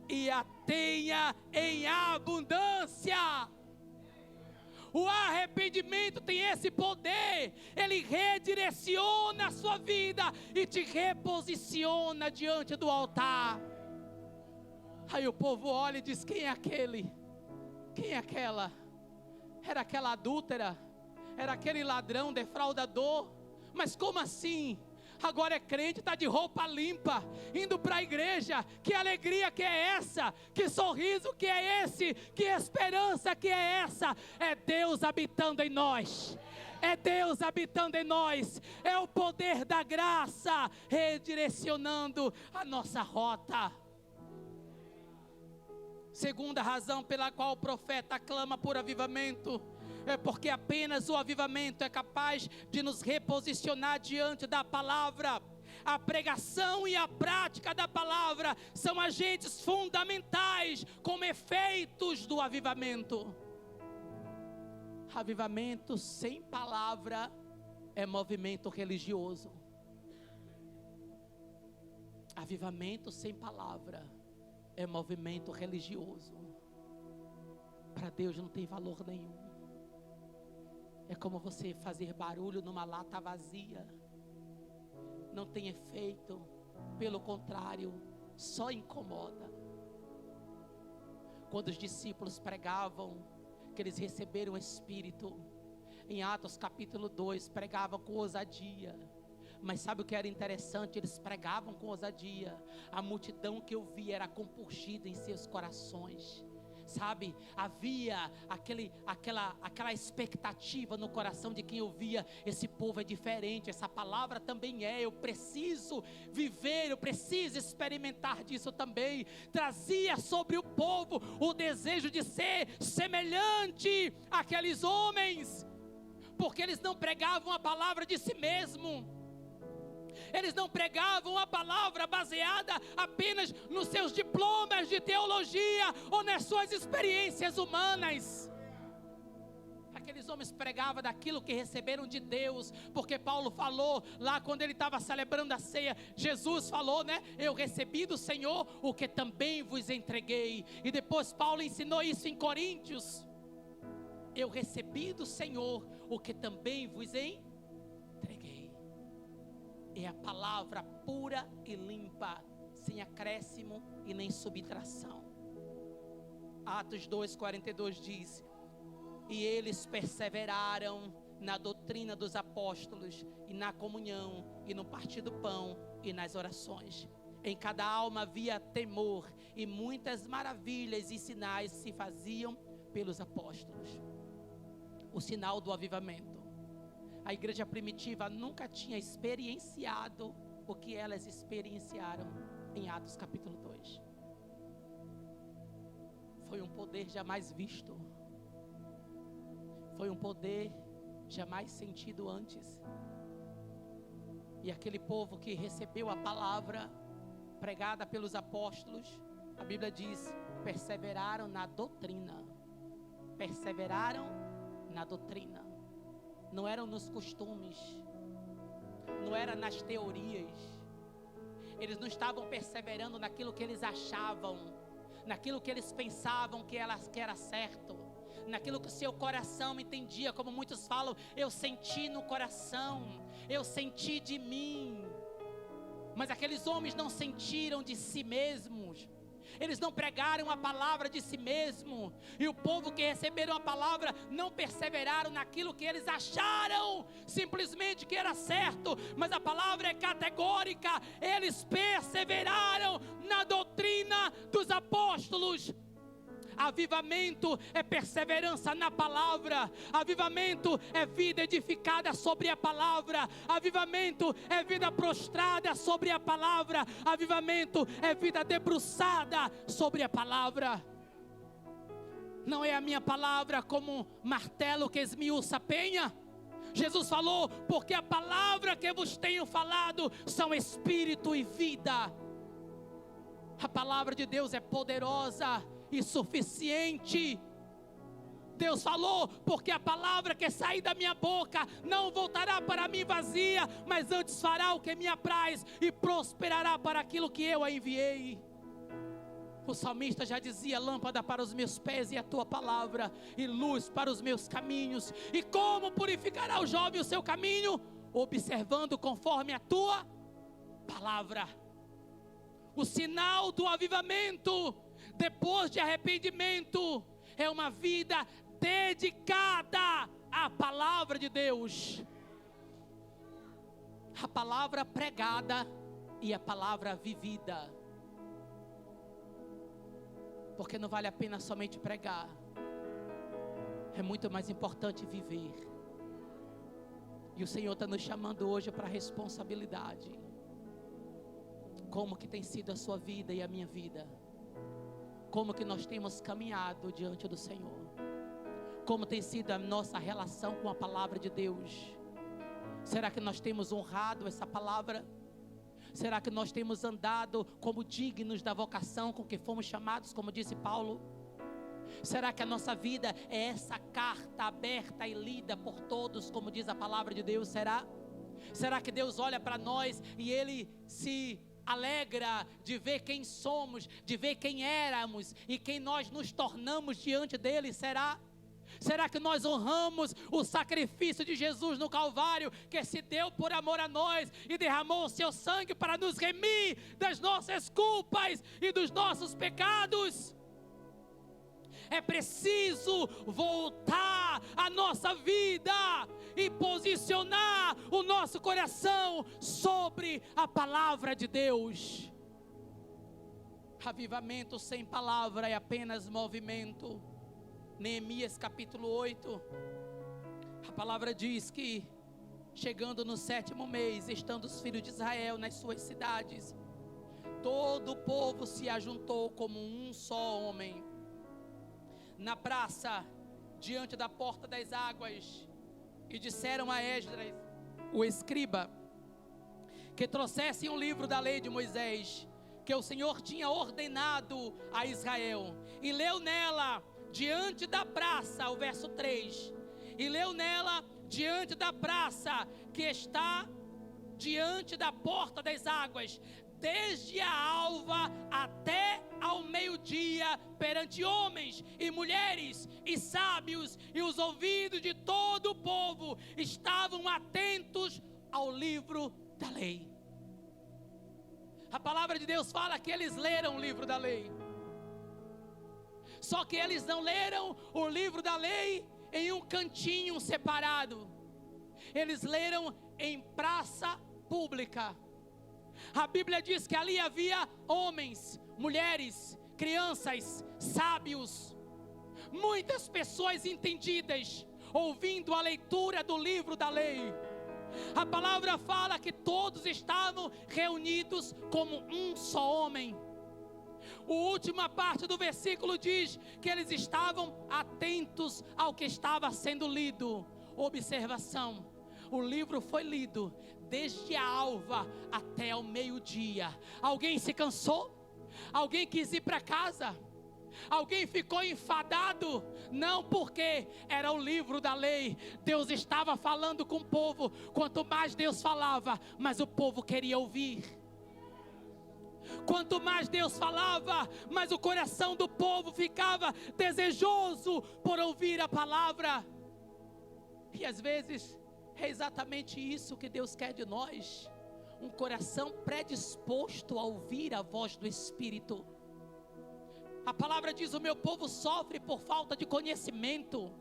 e a tenha em abundância. O arrependimento tem esse poder, ele redireciona a sua vida e te reposiciona diante do altar. Aí o povo olha e diz: quem é aquele? Quem é aquela? Era aquela adúltera? Era aquele ladrão defraudador? Mas como assim? Agora é crente, está de roupa limpa, indo para a igreja. Que alegria que é essa? Que sorriso que é esse? Que esperança que é essa? É Deus habitando em nós. É Deus habitando em nós. É o poder da graça redirecionando a nossa rota. Segunda razão pela qual o profeta clama por avivamento é porque apenas o avivamento é capaz de nos reposicionar diante da palavra. A pregação e a prática da palavra são agentes fundamentais como efeitos do avivamento. Avivamento sem palavra é movimento religioso. Avivamento sem palavra é movimento religioso. Para Deus não tem valor nenhum. É como você fazer barulho numa lata vazia. Não tem efeito. Pelo contrário, só incomoda. Quando os discípulos pregavam que eles receberam o Espírito, em Atos capítulo 2, pregavam com ousadia. Mas sabe o que era interessante? Eles pregavam com ousadia. A multidão que eu via era compungida em seus corações. Sabe, havia aquela expectativa no coração de quem ouvia. Esse povo é diferente, essa palavra também é. Eu preciso viver, eu preciso experimentar disso também. Trazia sobre o povo o desejo de ser semelhante àqueles homens, porque eles não pregavam a palavra de si mesmo. Eles não pregavam a palavra baseada apenas nos seus diplomas de teologia ou nas suas experiências humanas. Aqueles homens pregavam daquilo que receberam de Deus, porque Paulo falou lá quando ele estava celebrando a ceia. Jesus falou, né? Eu recebi do Senhor o que também vos entreguei. E depois Paulo ensinou isso em Coríntios. Eu recebi do Senhor o que também vos entreguei. É a palavra pura e limpa, sem acréscimo e nem subtração. Atos 2:42 diz: e eles perseveraram na doutrina dos apóstolos, e na comunhão, e no partir do pão, e nas orações. Em cada alma havia temor, e muitas maravilhas e sinais se faziam pelos apóstolos. O sinal do avivamento. A igreja primitiva nunca tinha experienciado o que elas experienciaram em Atos capítulo 2. Foi um poder jamais visto. Foi um poder jamais sentido antes. E aquele povo que recebeu a palavra pregada pelos apóstolos, a Bíblia diz, perseveraram na doutrina. Perseveraram na doutrina. Não eram nos costumes, não era nas teorias. Eles não estavam perseverando naquilo que eles achavam, naquilo que eles pensavam que era certo, naquilo que o seu coração entendia, como muitos falam, eu senti no coração, eu senti de mim. Mas aqueles homens não sentiram de si mesmos. Eles não pregaram a palavra de si mesmo. E o povo que receberam a palavra não perseveraram naquilo que eles acharam simplesmente que era certo. Mas a palavra é categórica. Eles perseveraram na doutrina dos apóstolos. Avivamento é perseverança na palavra. Avivamento é vida edificada sobre a palavra. Avivamento é vida prostrada sobre a palavra. Avivamento é vida debruçada sobre a palavra. Não é a minha palavra como martelo que esmiuça a penha. Jesus falou, porque a palavra que vos tenho falado são espírito e vida. A palavra de Deus é poderosa e suficiente. Deus falou, porque a palavra que sair da minha boca não voltará para mim vazia, mas antes fará o que me apraz e prosperará para aquilo que eu a enviei. O salmista já dizia, lâmpada para os meus pés e a tua palavra, e luz para os meus caminhos. E como purificará o jovem o seu caminho? Observando conforme a tua palavra. O sinal do avivamento depois de arrependimento é uma vida dedicada à palavra de Deus. A palavra pregada e a palavra vivida. Porque não vale a pena somente pregar. É muito mais importante viver. E o Senhor está nos chamando hoje para a responsabilidade. Como que tem sido a sua vida e a minha vida? Como que nós temos caminhado diante do Senhor? Como tem sido a nossa relação com a palavra de Deus? Será que nós temos honrado essa palavra? Será que nós temos andado como dignos da vocação com que fomos chamados, como disse Paulo? Será que a nossa vida é essa carta aberta e lida por todos, como diz a palavra de Deus? Será? Será que Deus olha para nós e Ele se alegra de ver quem somos, de ver quem éramos e quem nós nos tornamos diante dEle? Será? Será que nós honramos o sacrifício de Jesus no Calvário, que se deu por amor a nós e derramou o seu sangue para nos remir das nossas culpas e dos nossos pecados? É preciso voltar a nossa vida e posicionar o nosso coração sobre a palavra de Deus. Avivamento sem palavra é apenas movimento. Neemias capítulo 8, a palavra diz que, chegando no 7º mês, estando os filhos de Israel nas suas cidades, todo o povo se ajuntou como um só homem, na praça, diante da porta das águas, e disseram a Esdras, o escriba, que trouxessem um livro da lei de Moisés, que o Senhor tinha ordenado a Israel, e leu nela, diante da praça, o verso 3, e leu nela, diante da praça, que está diante da porta das águas, desde a alva até ao meio-dia, perante homens e mulheres e sábios, e os ouvidos de todo o povo estavam atentos ao livro da lei. A palavra de Deus fala que eles leram o livro da lei. Só que eles não leram o livro da lei em um cantinho separado. Eles leram em praça pública. A Bíblia diz que ali havia homens, mulheres, crianças, sábios, muitas pessoas entendidas, ouvindo a leitura do livro da lei. A palavra fala que todos estavam reunidos como um só homem. A última parte do versículo diz que eles estavam atentos ao que estava sendo lido. Observação: o livro foi lido desde a alva até ao meio-dia. Alguém se cansou? Alguém quis ir para casa? Alguém ficou enfadado? Não, porque era o livro da lei. Deus estava falando com o povo. Quanto mais Deus falava, mais o povo queria ouvir. Quanto mais Deus falava, mais o coração do povo ficava desejoso por ouvir a palavra. E às vezes é exatamente isso que Deus quer de nós: um coração predisposto a ouvir a voz do Espírito. A palavra diz: o meu povo sofre por falta de conhecimento.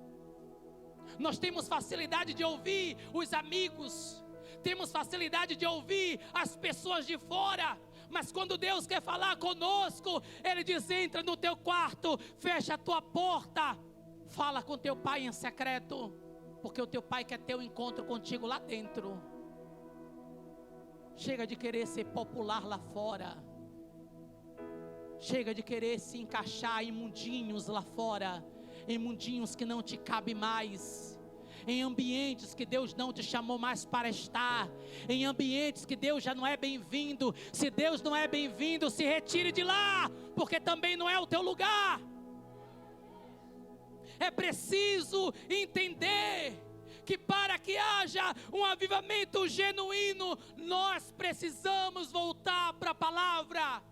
Nós temos facilidade de ouvir os amigos, temos facilidade de ouvir as pessoas de fora, mas quando Deus quer falar conosco, Ele diz: entra no teu quarto, fecha a tua porta, fala com teu pai em secreto, porque o teu pai quer ter um encontro contigo lá dentro. Chega de querer ser popular lá fora. Chega de querer se encaixar em mundinhos lá fora, em mundinhos que não te cabe mais, em ambientes que Deus não te chamou mais para estar, em ambientes que Deus já não é bem-vindo. Se Deus não é bem-vindo, se retire de lá, porque também não é o teu lugar. É preciso entender que para que haja um avivamento genuíno, nós precisamos voltar para a palavra.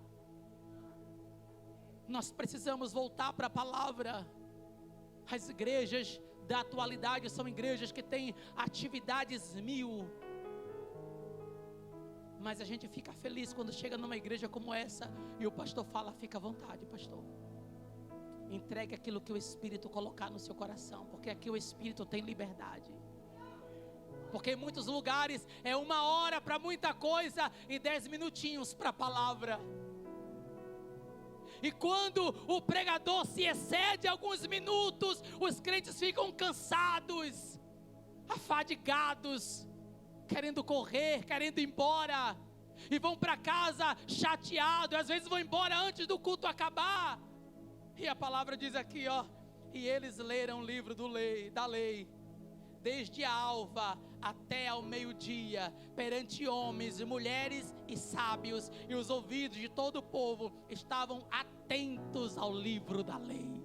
Nós precisamos voltar para a palavra. As igrejas da atualidade são igrejas que têm atividades 1000. Mas a gente fica feliz quando chega numa igreja como essa e o pastor fala: fica à vontade, pastor. Entregue aquilo que o Espírito colocar no seu coração, porque aqui o Espírito tem liberdade. Porque em muitos lugares é 1 hora para muita coisa e 10 minutinhos para a palavra. E quando o pregador se excede alguns minutos, os crentes ficam cansados. afadigados, querendo correr, querendo ir embora, e vão para casa chateados, às vezes vão embora antes do culto acabar. E a palavra diz aqui, e eles leram o livro da lei, desde a alva até ao meio-dia, perante homens, mulheres e sábios, e os ouvidos de todo o povo estavam atentos ao livro da lei.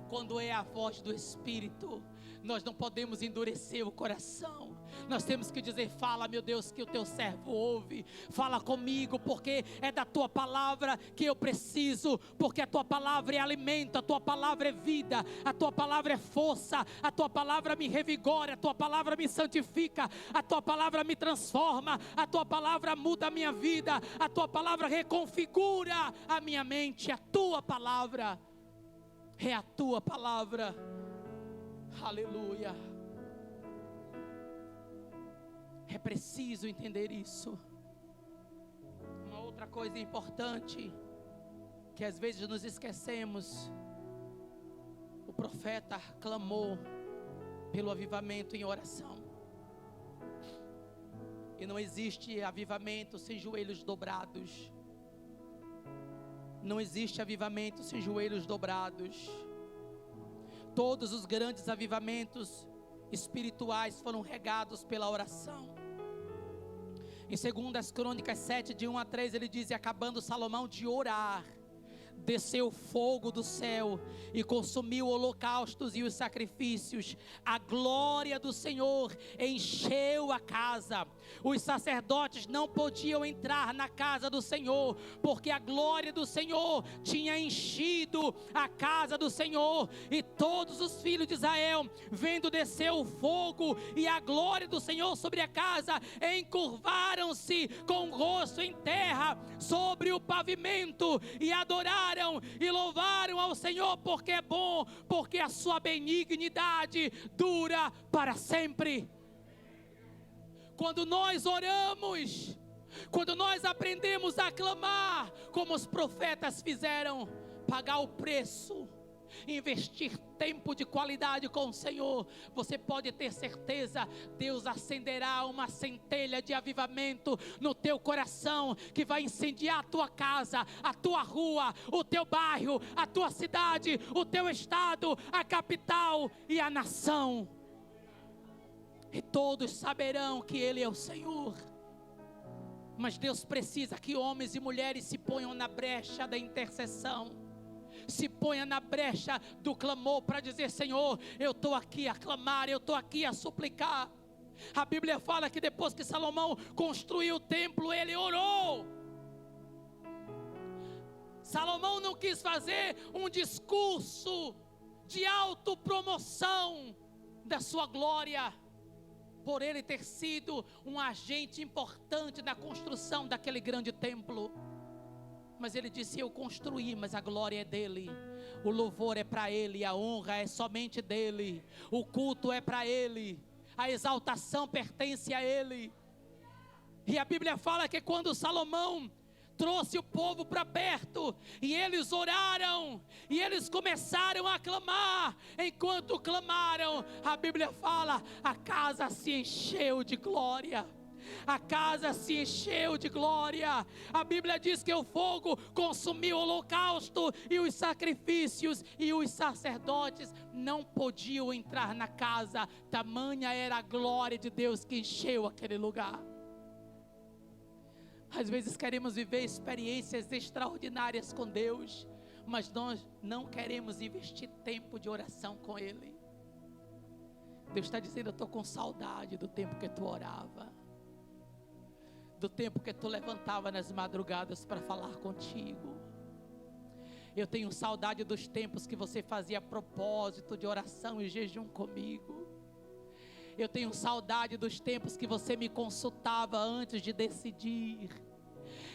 Quando é a voz do Espírito, nós não podemos endurecer o coração. Nós temos que dizer: fala, meu Deus, que o teu servo ouve. Fala comigo, porque é da tua palavra que eu preciso. Porque a tua palavra é alimento, a tua palavra é vida, a tua palavra é força, a tua palavra me revigora, a tua palavra me santifica, a tua palavra me transforma, a tua palavra muda a minha vida, a tua palavra reconfigura a minha mente. A tua palavra é a tua palavra. Aleluia. É preciso entender isso. Uma outra coisa importante, que às vezes nos esquecemos: o profeta clamou pelo avivamento em oração. E não existe avivamento sem joelhos dobrados. Não existe avivamento sem joelhos dobrados. Todos os grandes avivamentos espirituais foram regados pela oração. Em 2 Crônicas 7, de 1 a 3, ele diz: e acabando Salomão de orar, desceu fogo do céu e consumiu holocaustos e os sacrifícios. A glória do Senhor encheu a casa. Os sacerdotes não podiam entrar na casa do Senhor, porque a glória do Senhor tinha enchido a casa do Senhor. E todos os filhos de Israel, vendo descer o fogo e a glória do Senhor sobre a casa, encurvaram-se com o rosto em terra sobre o pavimento e adoraram e louvaram ao Senhor, porque é bom, porque a sua benignidade dura para sempre. Quando nós oramos, quando nós aprendemos a clamar, como os profetas fizeram, pagar o preço, investir tempo de qualidade com o Senhor, você pode ter certeza, Deus acenderá uma centelha de avivamento no teu coração, que vai incendiar a tua casa, a tua rua, o teu bairro, a tua cidade, o teu estado, a capital e a nação. E todos saberão que Ele é o Senhor. Mas Deus precisa que homens e mulheres se ponham na brecha da intercessão, se ponha na brecha do clamor, para dizer: Senhor, eu estou aqui a clamar, eu estou aqui a suplicar. A Bíblia fala que depois que Salomão construiu o templo, ele orou. Salomão não quis fazer um discurso de autopromoção da sua glória, por ele ter sido um agente importante na construção daquele grande templo. Mas ele disse: eu construí, mas a glória é dele, o louvor é para ele, a honra é somente dele, o culto é para ele, a exaltação pertence a ele. E a Bíblia fala que quando Salomão trouxe o povo para perto, e eles oraram, e eles começaram a clamar, enquanto clamaram, a Bíblia fala, a casa se encheu de glória. A casa se encheu de glória. A Bíblia diz que o fogo consumiu o holocausto e os sacrifícios, e os sacerdotes não podiam entrar na casa, tamanha era a glória de Deus que encheu aquele lugar. Às vezes queremos viver experiências extraordinárias com Deus, mas nós não queremos investir tempo de oração com Ele. Deus está dizendo: eu estou com saudade do tempo que tu orava, do tempo que tu levantava nas madrugadas para falar contigo. Eu tenho saudade dos tempos que você fazia propósito de oração e jejum comigo. Eu tenho saudade dos tempos que você me consultava antes de decidir.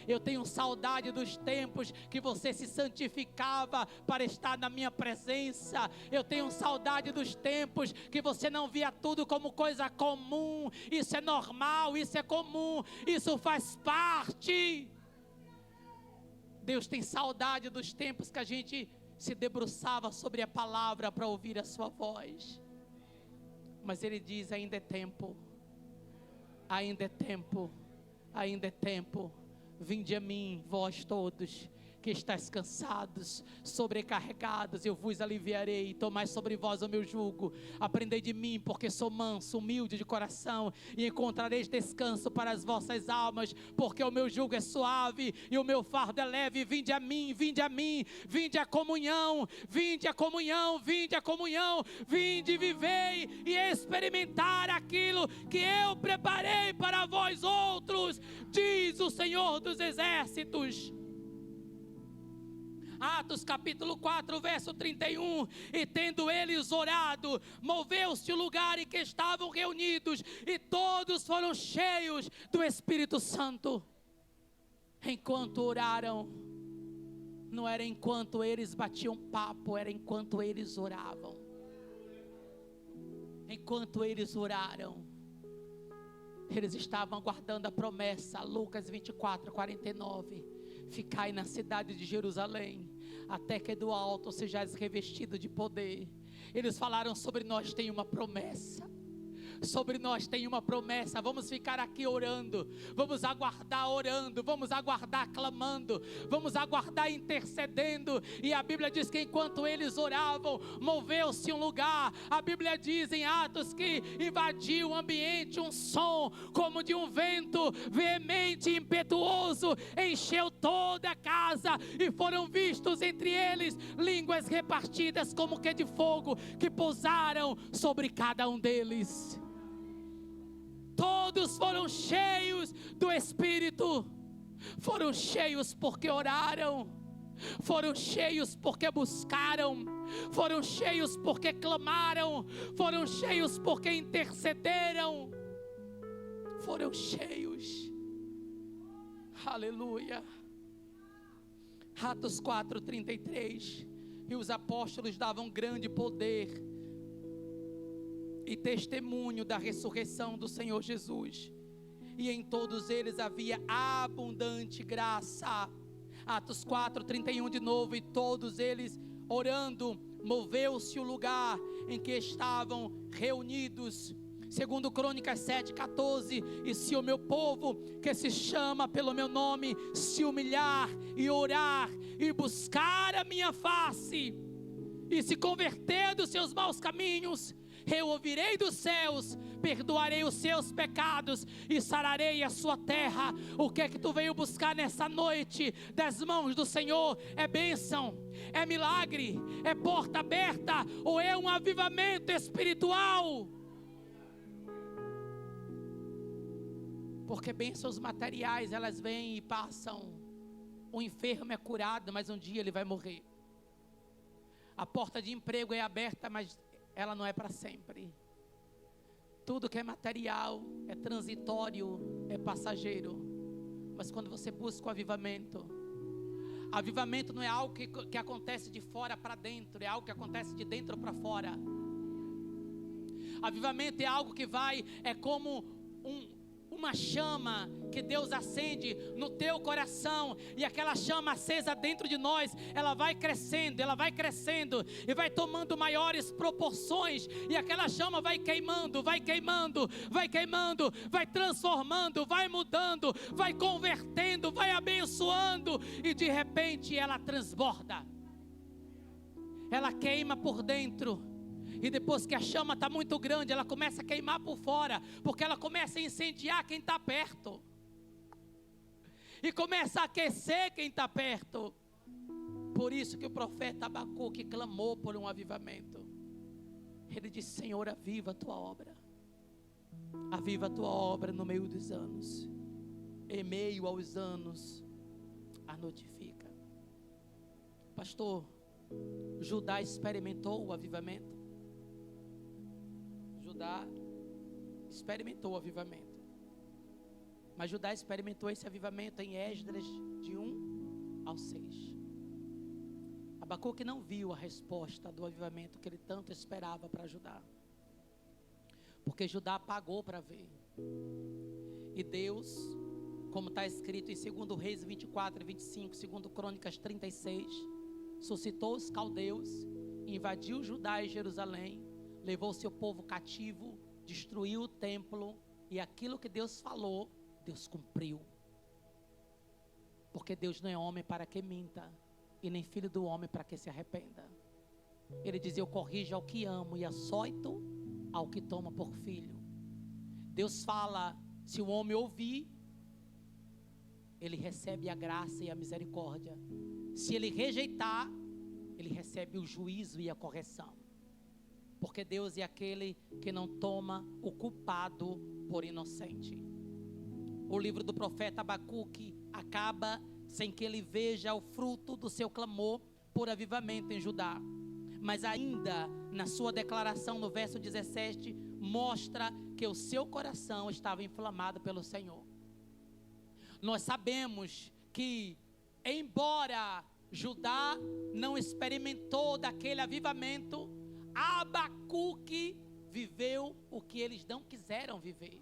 Eu tenho saudade dos tempos que você se santificava para estar na minha presença. Eu tenho saudade dos tempos que você não via tudo como coisa comum. Isso é normal, isso é comum, isso faz parte. Deus tem saudade dos tempos que a gente se debruçava sobre a palavra para ouvir a sua voz. Mas ele diz: ainda é tempo, ainda é tempo, ainda é tempo. Vinde a mim, vós todos que estáis cansados, sobrecarregados, eu vos aliviarei. Tomai sobre vós o meu jugo, aprendei de mim, porque sou manso, humilde de coração, e encontrareis descanso para as vossas almas, porque o meu jugo é suave e o meu fardo é leve. Vinde a mim, vinde a mim, vinde a comunhão, vinde a comunhão, vinde a comunhão, vinde, vivei e experimentar aquilo que eu preparei para vós outros, diz o Senhor dos Exércitos. Atos capítulo 4, verso 31, e tendo eles orado, moveu-se o lugar em que estavam reunidos, e todos foram cheios do Espírito Santo. Enquanto oraram, não era enquanto eles batiam papo, era enquanto eles oravam. Enquanto eles oraram, eles estavam aguardando a promessa. Lucas 24, 49. Ficai na cidade de Jerusalém, até que do alto sejais revestido de poder. Eles falaram: sobre nós tem uma promessa. Sobre nós tem uma promessa. Vamos ficar aqui orando, vamos aguardar orando, vamos aguardar clamando, vamos aguardar intercedendo. E a Bíblia diz que enquanto eles oravam, moveu-se um lugar. A Bíblia diz em Atos que invadiu o ambiente um som como de um vento veemente e impetuoso, encheu toda a casa, e foram vistos entre eles línguas repartidas como que de fogo, que pousaram sobre cada um deles. Todos foram cheios do Espírito, foram cheios porque oraram, foram cheios porque buscaram, foram cheios porque clamaram, foram cheios porque intercederam, foram cheios. Aleluia. Atos 4, 33. E os apóstolos davam grande poder e testemunho da ressurreição do Senhor Jesus, e em todos eles havia abundante graça. Atos 4, 31 de novo. E todos eles orando, moveu-se o lugar em que estavam reunidos. Segundo Crônicas 7, 14. E se o meu povo, que se chama pelo meu nome, se humilhar e orar e buscar a minha face e se converter dos seus maus caminhos, eu ouvirei dos céus, perdoarei os seus pecados e sararei a sua terra. O que é que tu veio buscar nessa noite das mãos do Senhor? É bênção, é milagre, é porta aberta, ou é um avivamento espiritual? Porque bênçãos materiais, elas vêm e passam. O enfermo é curado, mas um dia ele vai morrer. A porta de emprego é aberta, mas ela não é para sempre. Tudo que é material é transitório, é passageiro. Mas quando você busca o avivamento não é algo que acontece de fora para dentro, é algo que acontece de dentro para fora. Avivamento é algo que é como uma chama que Deus acende no teu coração, e aquela chama acesa dentro de nós, ela vai crescendo e vai tomando maiores proporções, e aquela chama vai queimando, vai transformando, vai mudando, vai convertendo, vai abençoando, e de repente ela transborda, ela queima por dentro. E depois que a chama está muito grande, ela começa a queimar por fora, porque ela começa a incendiar quem está perto, e começa a aquecer quem está perto. Por isso que o profeta Abacuque clamou por um avivamento. Ele disse: Senhor, aviva a tua obra, aviva a tua obra no meio dos anos, em meio aos anos a notifica. Pastor, Judá experimentou o avivamento. Judá experimentou o avivamento, mas Judá experimentou esse avivamento em Esdras de 1 ao 6. Abacuque não viu a resposta do avivamento que ele tanto esperava para Judá, porque Judá pagou para ver. E Deus, como está escrito em 2 Reis 24 e 25, 2 Crônicas 36, suscitou os caldeus, invadiu Judá e Jerusalém, levou seu povo cativo destruiu o templo e aquilo que Deus falou, Deus cumpriu. Porque Deus não é homem para que minta, e nem filho do homem para que se arrependa. Ele diz: eu corrijo ao que amo e açoito ao que toma por filho. Deus fala: se o homem ouvir, ele recebe a graça e a misericórdia. Se ele rejeitar, ele recebe o juízo e a correção. Porque Deus é aquele que não toma o culpado por inocente. O livro do profeta Abacuque acaba sem que ele veja o fruto do seu clamor por avivamento em Judá. Mas ainda na sua declaração no verso 17, mostra que o seu coração estava inflamado pelo Senhor. Nós sabemos que, embora Judá não experimentou daquele avivamento, Abacuque viveu o que eles não quiseram viver.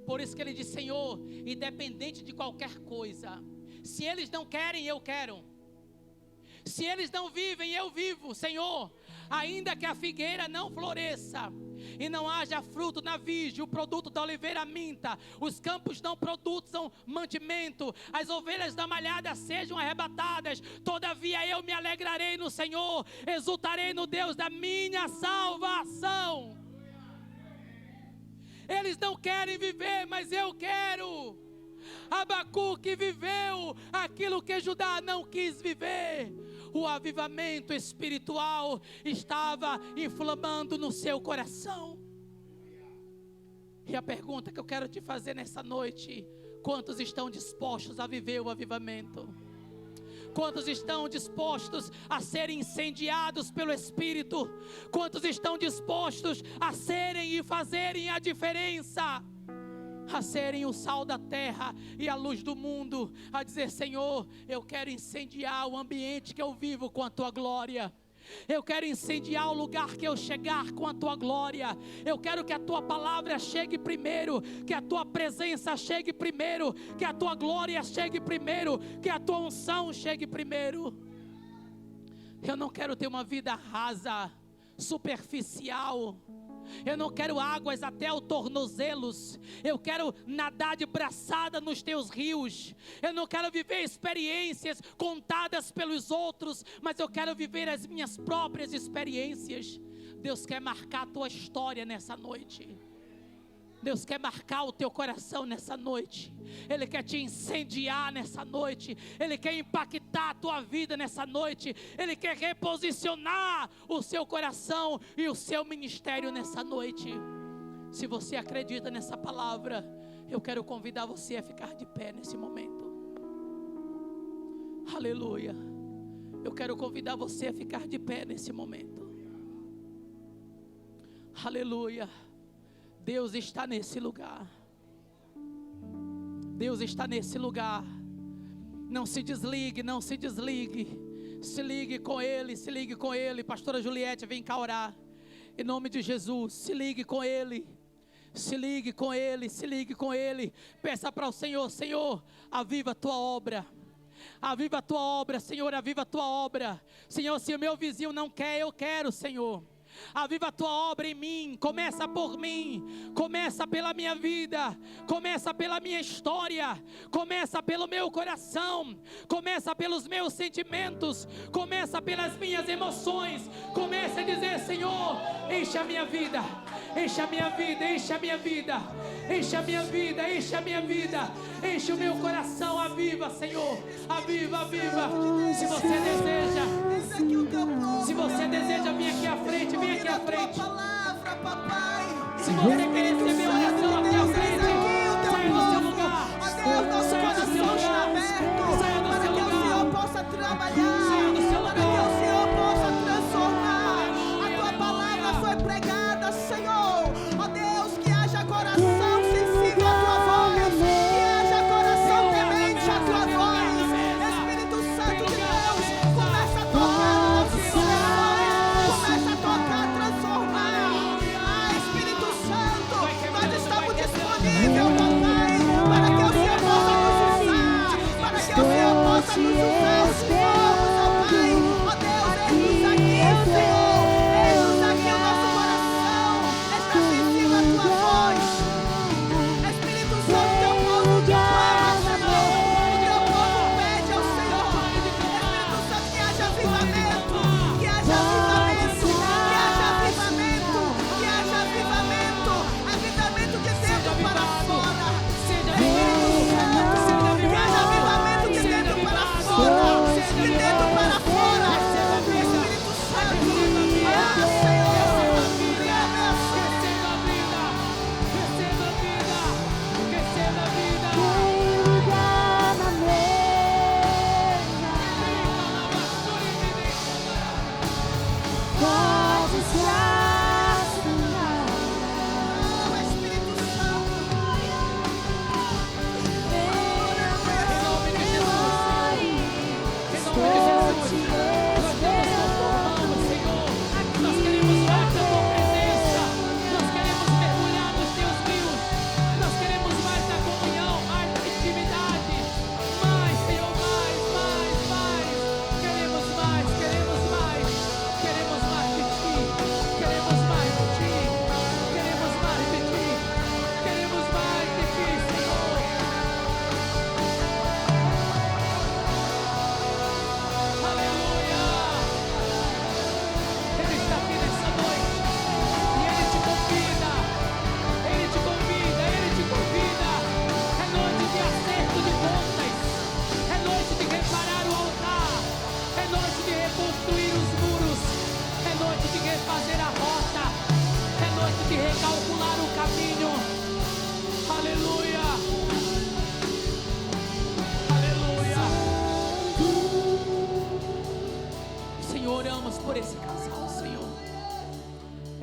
Por isso que ele diz: Senhor, independente de qualquer coisa, se eles não querem, eu quero. Se eles não vivem, eu vivo, Senhor. Ainda que a figueira não floresça e não haja fruto na vide, o produto da oliveira minta, os campos não produzam mantimento, as ovelhas da malhada sejam arrebatadas, todavia eu me alegrarei no Senhor, exultarei no Deus da minha salvação. Eles não querem viver, mas eu quero. Abacuque viveu aquilo que Judá não quis viver. O avivamento espiritual estava inflamando no seu coração. E a pergunta que eu quero te fazer nessa noite: quantos estão dispostos a viver o avivamento? Quantos estão dispostos a serem incendiados pelo Espírito? Quantos estão dispostos a serem e fazerem a diferença? A serem o sal da terra e a luz do mundo, a dizer: Senhor, eu quero incendiar o ambiente que eu vivo com a Tua glória. Eu quero incendiar o lugar que eu chegar com a Tua glória. Eu quero que a Tua palavra chegue primeiro, que a Tua presença chegue primeiro, que a Tua glória chegue primeiro, que a Tua unção chegue primeiro. Eu não quero ter uma vida rasa, superficial. Eu não quero águas até os tornozelos. Eu quero nadar de braçada nos teus rios. Eu não quero viver experiências contadas pelos outros, mas eu quero viver as minhas próprias experiências. Deus quer marcar a tua história nessa noite. Deus quer marcar o teu coração nessa noite. Ele quer te incendiar nessa noite. Ele quer impactar a tua vida nessa noite. Ele quer reposicionar o seu coração e o seu ministério nessa noite. Se você acredita nessa palavra, eu quero convidar você a ficar de pé nesse momento. Aleluia. Eu quero convidar você a ficar de pé nesse momento. Aleluia. Deus está nesse lugar. Deus está nesse lugar. Não se desligue, não se desligue. Se ligue com Ele, se ligue com Ele. Pastora Juliette, vem cá orar. Em nome de Jesus, se ligue com Ele. Se ligue com Ele, se ligue com Ele. Peça para o Senhor: Senhor, aviva a Tua obra. Aviva a Tua obra, Senhor, aviva a Tua obra. Senhor, se o meu vizinho não quer, eu quero, Senhor. Aviva a Tua obra em mim. Começa por mim. Começa pela minha vida. Começa pela minha história. Começa pelo meu coração. Começa pelos meus sentimentos. Começa pelas minhas emoções. Começa a dizer: Senhor, enche a minha vida. Enche a minha vida, enche a minha vida. Enche a minha vida, enche a minha vida. Enche o meu coração, aviva, Senhor. Aviva, aviva. Se você deseja, vem aqui à frente, vem aqui à frente. Se você quer receber oração aqui à frente, saia do seu lugar. Saia do seu lugar. Saia do seu lugar. Saia do seu lugar. Para que o Senhor possa transformar. A Tua palavra foi pregada, Senhor. Ó Deus, que haja coração sensível à Tua voz. Que haja coração temente à Tua voz. Espírito Santo de Deus, começa a tocar nossos corações. Começa a tocar, transformar. Ah, Espírito Santo, nós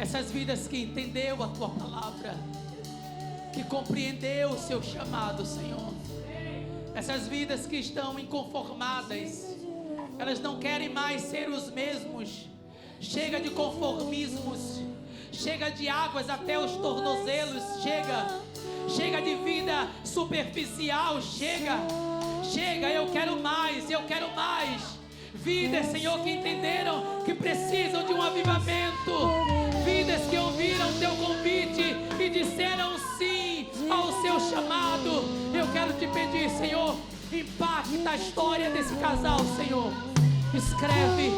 Essas vidas que entendeu a tua palavra, que compreendeu o seu chamado, Senhor. Essas vidas que estão inconformadas, elas não querem mais ser os mesmos. Chega de conformismos, chega de águas até os tornozelos, chega de vida superficial, chega, eu quero mais. Vidas, Senhor, que entenderam que precisam de um avivamento, vidas que ouviram teu convite e disseram sim ao seu chamado. Eu quero te pedir, Senhor, impacta a história desse casal, Senhor. Escreve,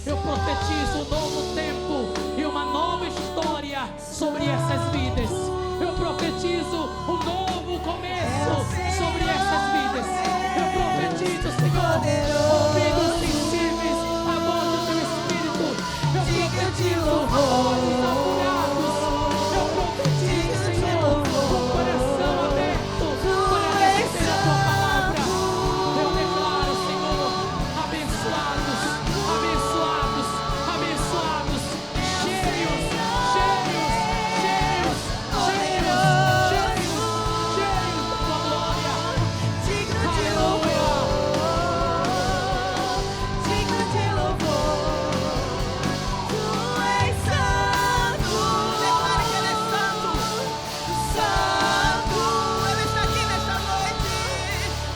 eu profetizo um novo tempo e uma nova história sobre essas vidas. Eu profetizo um novo começo sobre essas vidas. Eu profetizo, Senhor, ouvidos sensíveis à voz do teu Espírito. Eu profetizo olhos apurados. Eu profetizo, Senhor, um coração aberto para receber a tua palavra. Eu declaro, Senhor, abençoados, cheios da tua glória. Aleluia. Digno de louvor, tu és santo. Declare que ele é santo. Santo, ele está aqui nesta noite.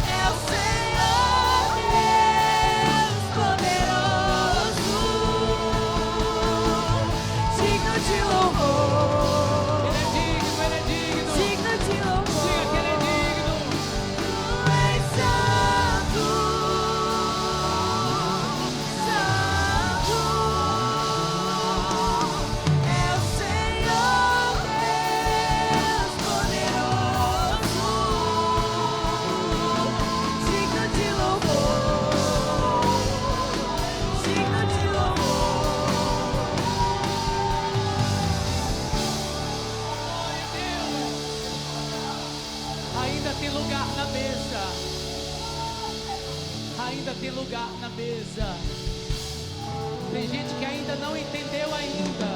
É o Senhor Deus poderoso, digno de louvor. Ele é digno. Digno de louvor. Diga que ele é digno. Tu és santo, santo, é o Senhor Deus poderoso, digno de louvor, digno de louvor. Ainda tem lugar na mesa. Ainda tem lugar na mesa. Tem gente que ainda não entendeu ainda.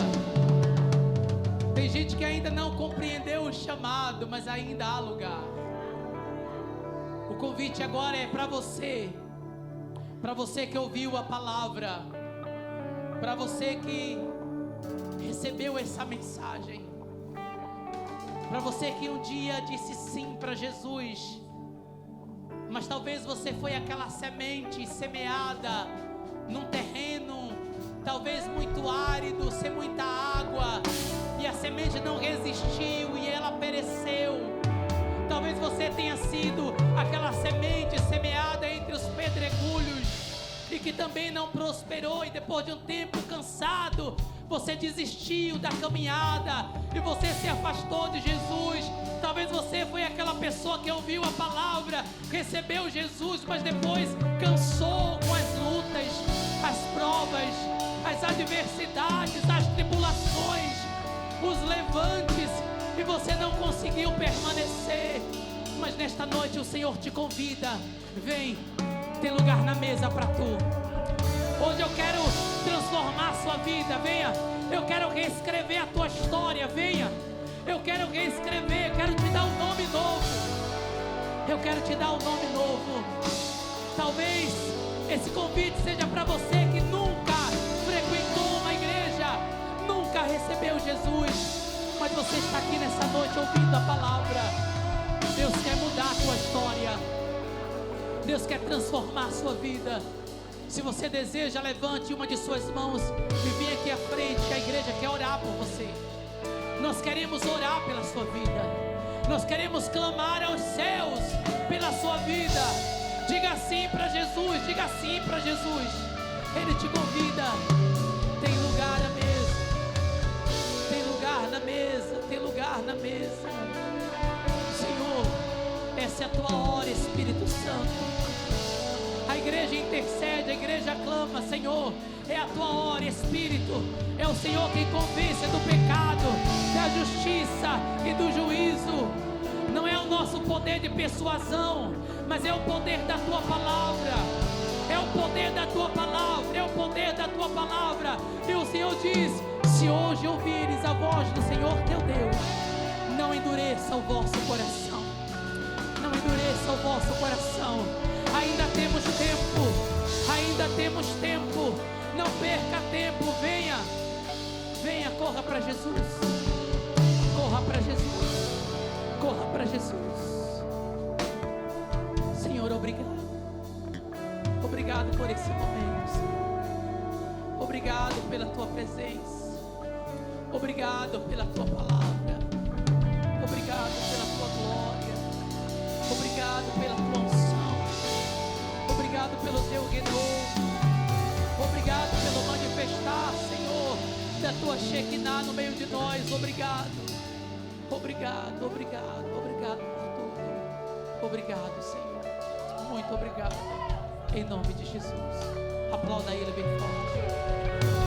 Tem gente que ainda não compreendeu o chamado, mas ainda há lugar. O convite agora é para você. Para você que ouviu a palavra. Para você que recebeu essa mensagem. Para você que um dia disse sim para Jesus, mas talvez você foi aquela semente semeada num terreno talvez muito árido, sem muita água, e a semente não resistiu e ela pereceu. Talvez você tenha sido aquela semente semeada entre os pedregulhos e que também não prosperou, e depois de um tempo cansado, você desistiu da caminhada e você se afastou de Jesus. Talvez você foi aquela pessoa que ouviu a palavra, recebeu Jesus, mas depois cansou com as lutas, as provas, as adversidades, as tribulações, os levantes, e você não conseguiu permanecer. Mas nesta noite o Senhor te convida: vem, tem lugar na mesa para tu. Hoje eu quero transformar a sua vida, venha. Eu quero reescrever a tua história, venha. Eu quero reescrever, eu quero te dar um nome novo. Eu quero te dar um nome novo. Talvez esse convite seja para você que nunca frequentou uma igreja, nunca recebeu Jesus, mas você está aqui nessa noite ouvindo a palavra. Deus quer mudar a tua história. Deus quer transformar a sua vida. Se você deseja, levante uma de suas mãos e venha aqui à frente. A igreja quer orar por você. Nós queremos orar pela sua vida. Nós queremos clamar aos céus pela sua vida. Diga sim para Jesus. Diga sim para Jesus. Ele te convida. Tem lugar na mesa. Tem lugar na mesa. Tem lugar na mesa. Senhor, essa é a tua hora, Espírito Santo. A igreja intercede, a igreja clama: Senhor, é a tua hora, Espírito. É o Senhor quem convence do pecado, da justiça e do juízo. Não é o nosso poder de persuasão, mas é o poder da tua palavra. É o poder da tua palavra, é o poder da tua palavra. E o Senhor diz: Se hoje ouvires a voz do Senhor teu Deus, não endureça o vosso coração. Não endureça o vosso coração. Ainda temos tempo. Ainda temos tempo. Não perca tempo. Venha. Venha, corra para Jesus. Corra para Jesus. Corra para Jesus. Senhor, obrigado. Obrigado por esse momento, Senhor. Obrigado pela tua presença. Obrigado pela tua palavra. Obrigado pela tua glória. Obrigado pela tua unção. Obrigado pelo teu renovo. Obrigado pelo manifestar, Senhor, da tua Shekinah no meio de nós. Obrigado. Obrigado, obrigado, obrigado por tudo. Obrigado, Senhor. Muito obrigado. Em nome de Jesus. Aplauda Ele bem forte.